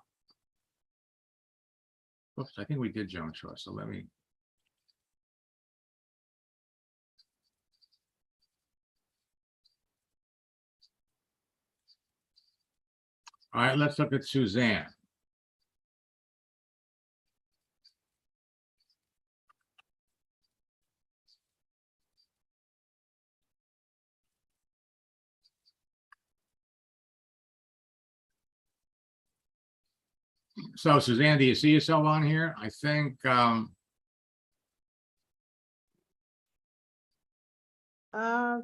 Oops, I think we did Joan Shaw, so let me. All right, let's look at Suzanne. So Suzanne, do you see yourself on here? I think, Uh, are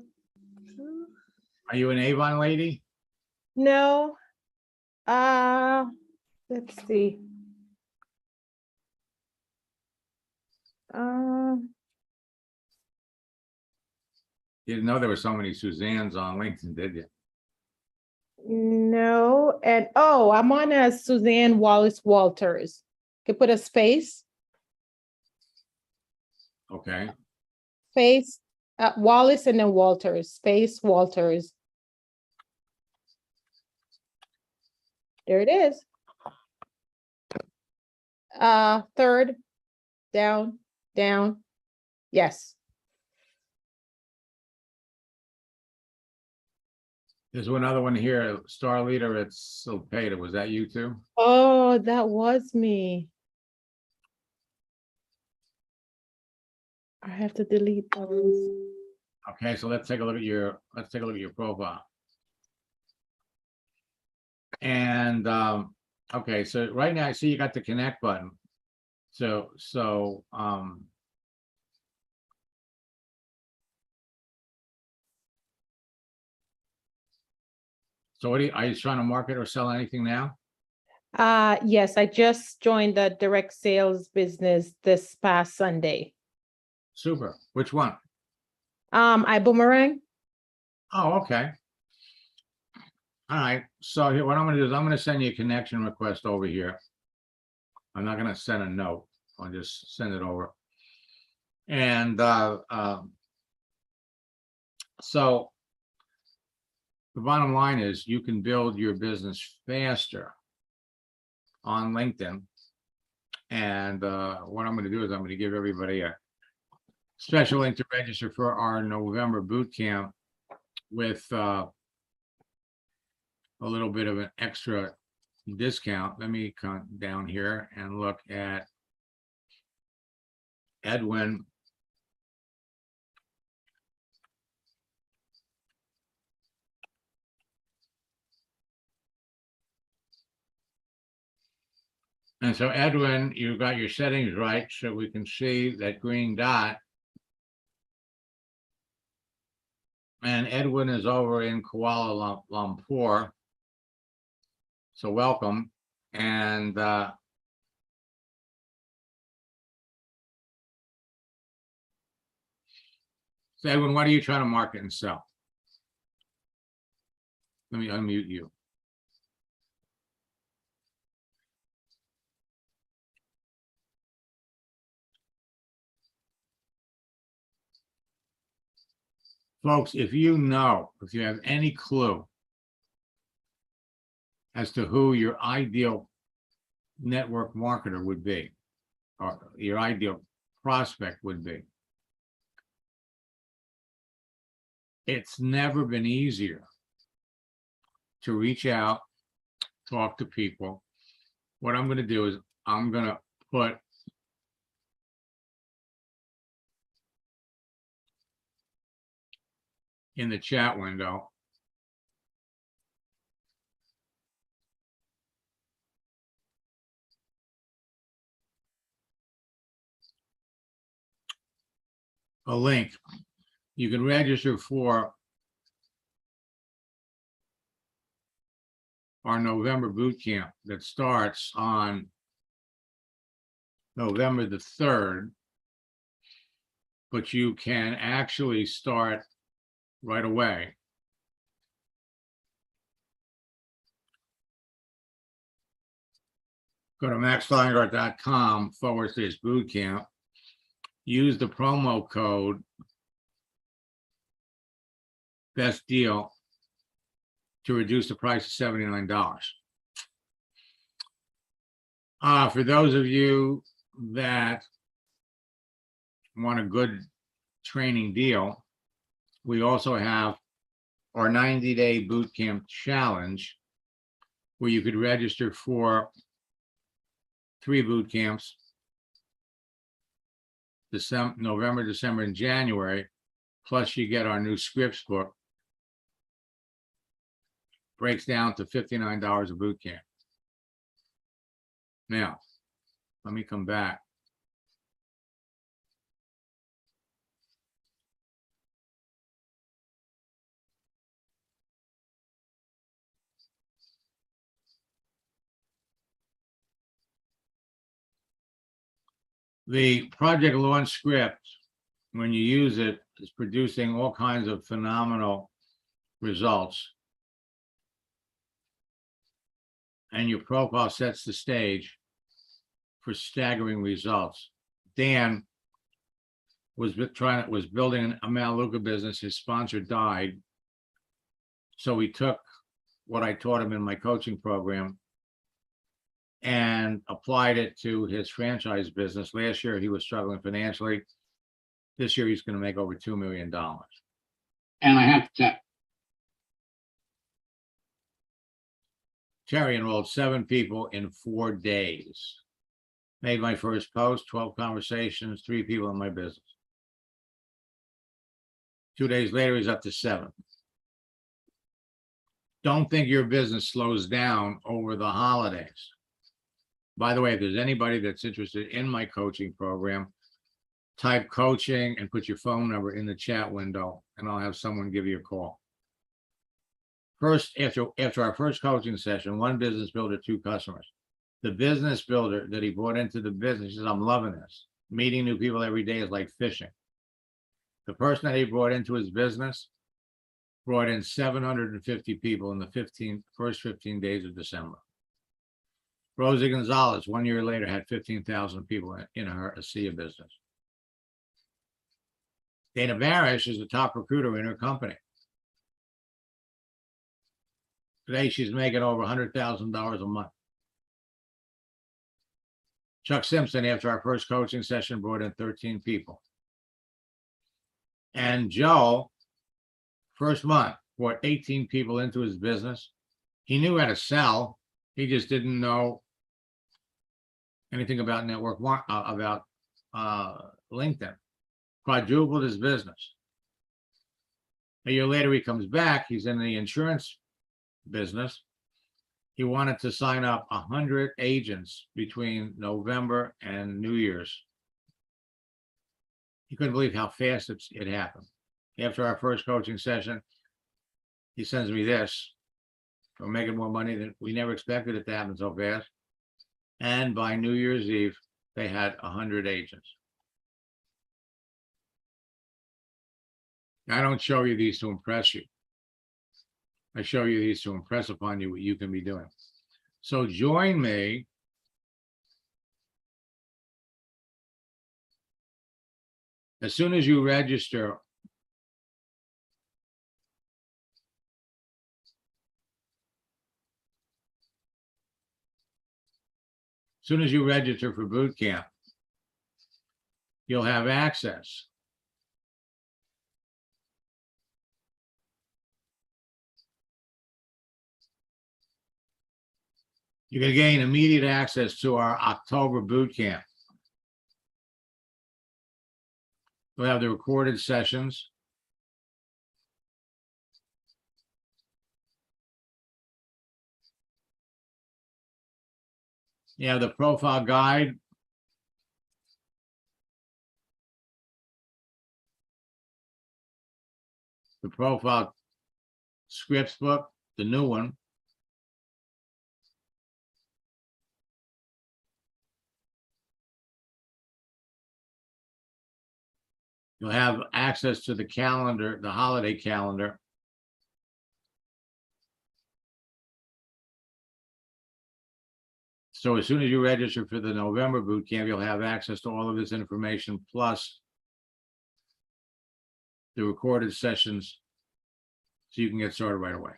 you an Avon lady? no. Let's see. You didn't know there were so many Suzannes on LinkedIn, did you? No, and oh, I'm on as Suzanne Wallace Walters. Could put a space, Okay, Wallace and then Walters, space Walters. There it is. Third, down, down. Yes. there's another one here, Star Leader at Silpeda. Was that you too? Oh, that was me. I have to delete those. Okay, so let's take a look at your profile. And okay, so right now I see you got the connect button. So what are you trying to market or sell anything now? Yes, I just joined the direct sales business this past Sunday. Super. Which one? iBoomerang. Oh, okay. All right. So here, what I'm gonna do is I'm gonna send you a connection request over here. I'm not gonna send a note. I'll just send it over. And so the bottom line is you can build your business faster on LinkedIn. And what I'm going to do is I'm going to give everybody a special link to register for our November boot camp with a little bit of an extra discount. Let me come down here and look at Edwin. And so Edwin, you got your settings right, so we can see that green dot. And Edwin is over in Kuala Lumpur. So welcome. And so Edwin, what are you trying to market and sell? Let me unmute you. Folks, if you have any clue as to who your ideal network marketer would be, or your ideal prospect would be, it's never been easier to reach out, talk to people. What I'm going to do is I'm going to put in the chat window a link. You can register for our November boot camp that starts on November the 3rd, but you can actually start right away. Go to maxsteingart.com/bootcamp. Use the promo code best deal to reduce the price to $79. For those of you that want a good training deal, we also have our 90-day boot camp challenge where you could register for 3 boot camps, November, December, and January, plus you get our new scripts book. Breaks down to $59 a boot camp. Now, let me come back. The project launch script, when you use it, is producing all kinds of phenomenal results. And your profile sets the stage for staggering results. Dan was building a Maluka business. His sponsor died. So he took what I taught him in my coaching program and applied it to his franchise business. Last year, he was struggling financially. This year, he's going to make over $2 million. And I have to, Terry enrolled 7 people in 4 days. Made my first post, 12 conversations, 3 people in my business. 2 days later, he's up to 7. Don't think your business slows down over the holidays. By the way, if there's anybody that's interested in my coaching program, type coaching and put your phone number in the chat window, and I'll have someone give you a call. First, after our first coaching session, 1 business builder, 2 customers. The business builder that he brought into the business, he says, I'm loving this. Meeting new people every day is like fishing. The person that he brought into his business brought in 750 people in the first 15 days of December. Rosie Gonzalez, 1 year later, had 15,000 people in her ASEA business. Dana Barish is the top recruiter in her company. Today, she's making over $100,000 a month. Chuck Simpson, after our first coaching session, brought in 13 people. And Joe, first month, brought 18 people into his business. He knew how to sell. He just didn't know anything about LinkedIn, quadrupled his business. A year later, he comes back, he's in the insurance business. He wanted to sign up 100 agents between November and New Year's. He couldn't believe how fast it happened. After our first coaching session, he sends me this. We're making more money than we never expected it to happen so fast. And by New Year's Eve, they had 100 agents. I don't show you these to impress you. I show you these to impress upon you what you can be doing. So join me. As soon as you register, for boot camp, you'll have access. You're going to gain immediate access to our October boot camp. We'll have the recorded sessions. You have the profile guide. The profile scripts book, the new one. You'll have access to the calendar, the holiday calendar. So as soon as you register for the November boot camp, you'll have access to all of this information, plus the recorded sessions, so you can get started right away.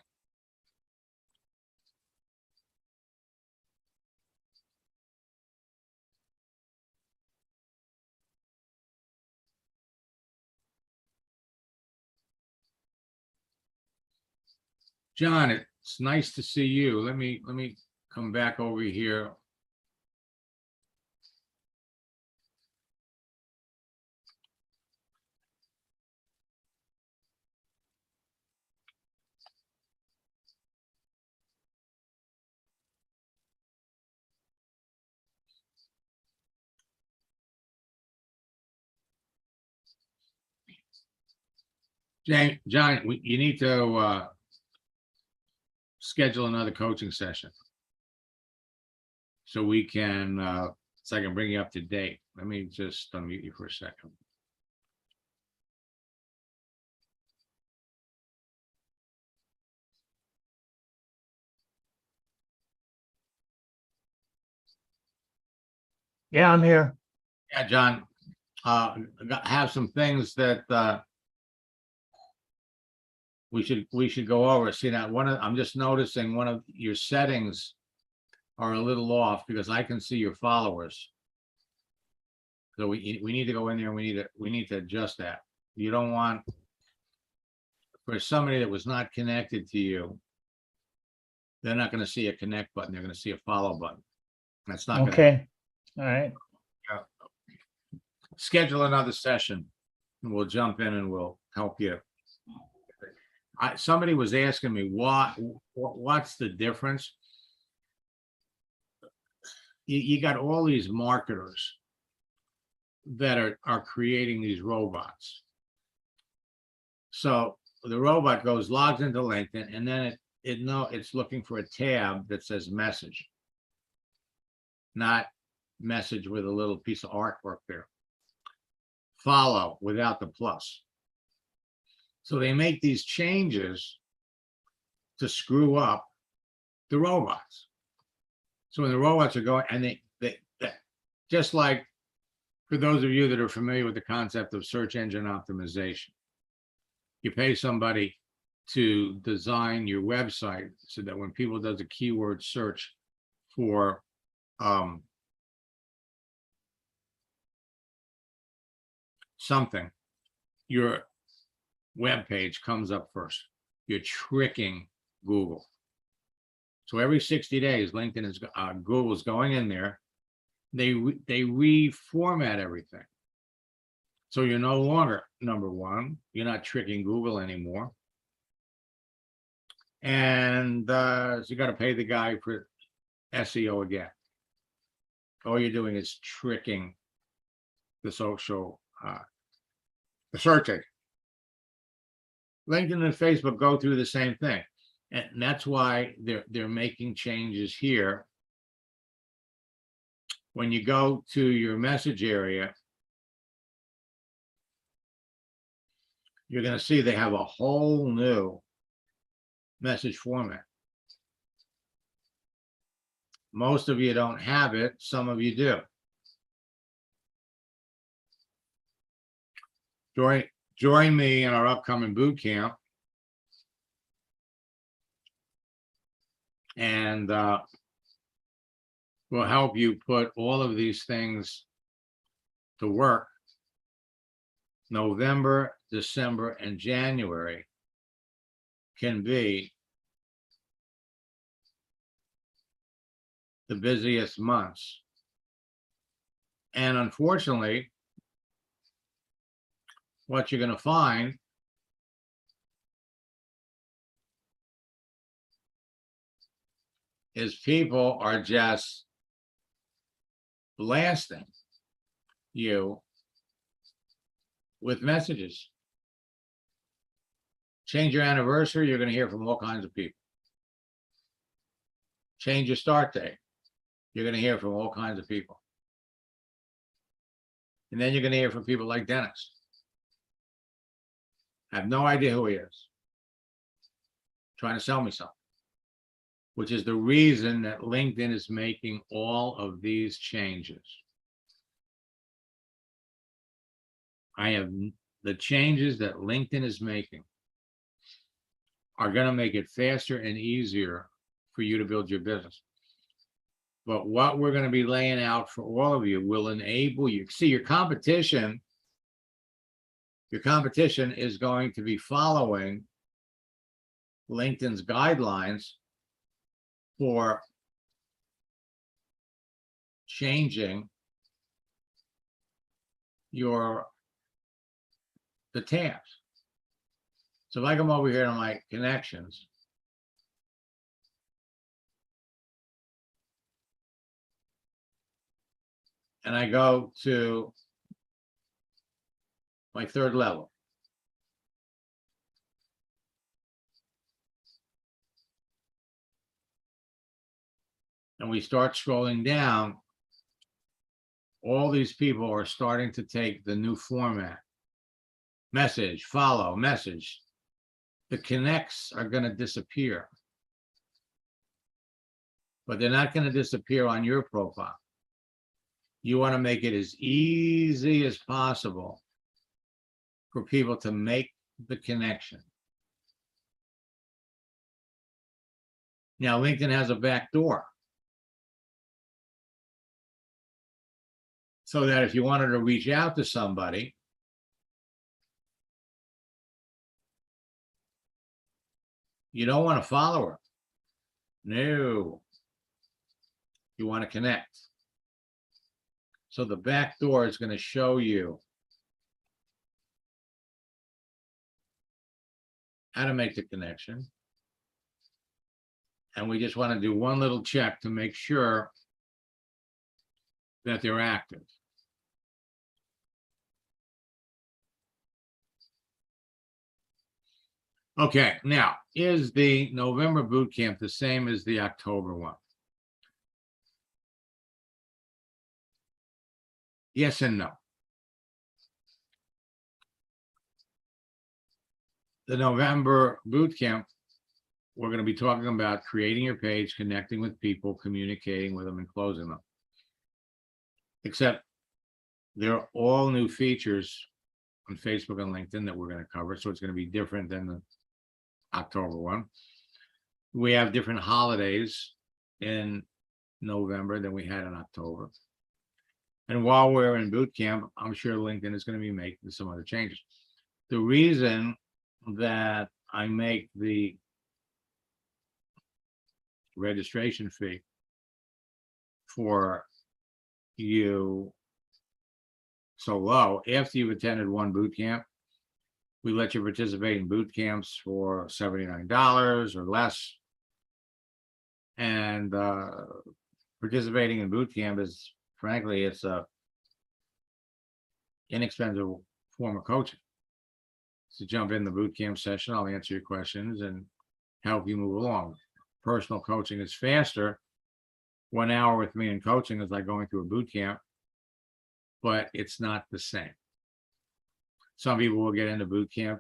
John, it's nice to see you. Let me come back over here. John, you need to schedule another coaching session so we can, so I can bring you up to date. Let me just unmute you for a second. Yeah, I'm here. Yeah, John, have some things that we should go over. See, now I'm just noticing one of your settings are a little off, because I can see your followers. So we need to go in there and we need to adjust that. You don't want, for somebody that was not connected to you, they're not going to see a connect button. They're going to see a follow button. That's not going to Okay, all right. schedule another session and we'll jump in and we'll help you. Somebody was asking me what's the difference. You got all these marketers that are creating these robots. So the robot logs into LinkedIn, and then it's looking for a tab that says message, not message with a little piece of artwork there. Follow without the plus. So they make these changes to screw up the robots. So when the robots are going, and they just like, for those of you that are familiar with the concept of search engine optimization, you pay somebody to design your website so that when people does a keyword search for something, your web page comes up first. You're tricking Google. So every 60 days, LinkedIn is Google's going in there. They reformat everything. So you're no longer number one. You're not tricking Google anymore. And so you got to pay the guy for SEO again. All you're doing is tricking the social, the search engine. LinkedIn and Facebook go through the same thing. And that's why they're making changes here. When you go to your message area, you're going to see they have a whole new message format. Most of you don't have it, some of you do. Join me in our upcoming boot camp. And we'll help you put all of these things to work. November, December, and January can be the busiest months. And unfortunately, what you're going to find is people are just blasting you with messages. Change your anniversary, you're going to hear from all kinds of people. Change your start date, you're going to hear from all kinds of people. And then you're going to hear from people like Dennis. I have no idea who he is. Trying to sell me something. Which is the reason that LinkedIn is making all of these changes. I have the changes that LinkedIn is making are going to make it faster and easier for you to build your business. But what we're going to be laying out for all of you will enable you. See, your competition is going to be following LinkedIn's guidelines for changing the tabs. So if I come over here to my connections, and I go to my third level, and we start scrolling down, all these people are starting to take the new format. Message, follow, message. The connects are going to disappear. But they're not going to disappear on your profile. You want to make it as easy as possible for people to make the connection. Now, LinkedIn has a back door. So that if you wanted to reach out to somebody, you don't want to follow her. No. You want to connect. So the back door is going to show you how to make the connection. And we just want to do one little check to make sure that they're active. Okay, now, is the November boot camp the same as the October one? Yes and no. The November boot camp, we're going to be talking about creating your page, connecting with people, communicating with them, and closing them. Except there are all new features on Facebook and LinkedIn that we're going to cover, so it's going to be different than the October one. We have different holidays in November than we had in October. And while we're in boot camp, I'm sure LinkedIn is going to be making some other changes. The reason that I make the registration fee for you so low. After you've attended one boot camp, we let you participate in boot camps for $79 or less. And participating in boot camp is, frankly, it's a inexpensive form of coaching. So jump in the boot camp session, I'll answer your questions and help you move along. Personal coaching is faster. 1 hour with me in coaching is like going through a boot camp, but it's not the same. Some people will get into boot camp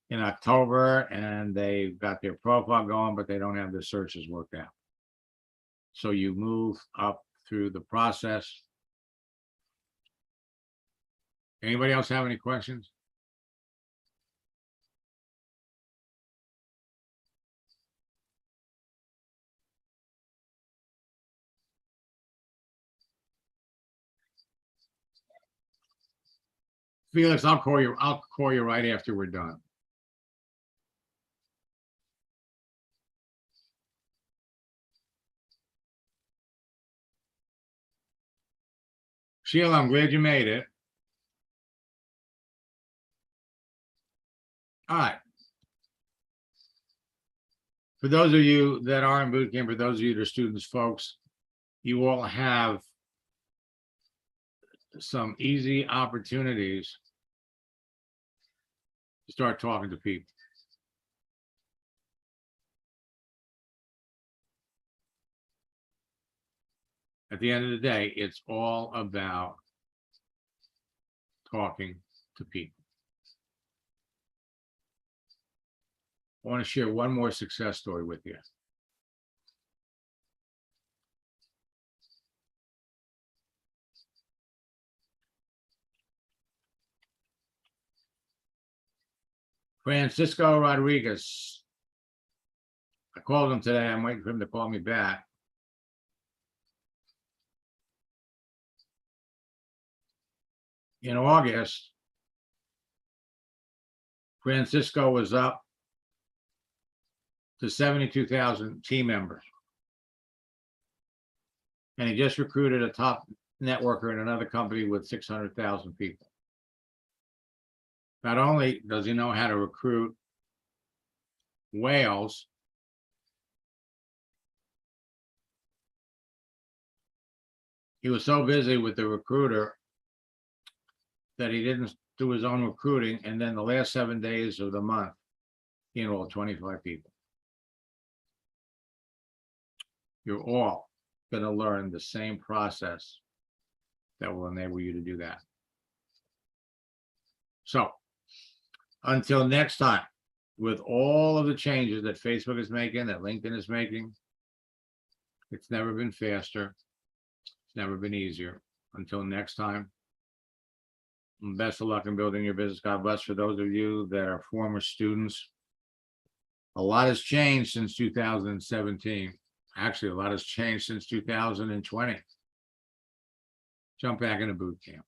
in October and they've got their profile going, but they don't have their searches worked out. So you move up through the process. Anybody else have any questions? Felix, I'll call you right after we're done. Sheila, I'm glad you made it. All right. For those of you that are in boot camp, for those of you that are students, folks, you all have some easy opportunities to start talking to people. At the end of the day, it's all about talking to people. I want to share one more success story with you. Francisco Rodriguez. I called him today. I'm waiting for him to call me back. In August, Francisco was up to 72,000 team members. And he just recruited a top networker in another company with 600,000 people. Not only does he know how to recruit whales, he was so busy with the recruiter that he didn't do his own recruiting. And then the last 7 days of the month, he enrolled 25 people. You're all going to learn the same process that will enable you to do that. So until next time, with all of the changes that Facebook is making, that LinkedIn is making, it's never been faster. It's never been easier. Until next time, best of luck in building your business. God bless. For those of you that are former students, a lot has changed since 2017. Actually, a lot has changed since 2020. Jump back into boot camp.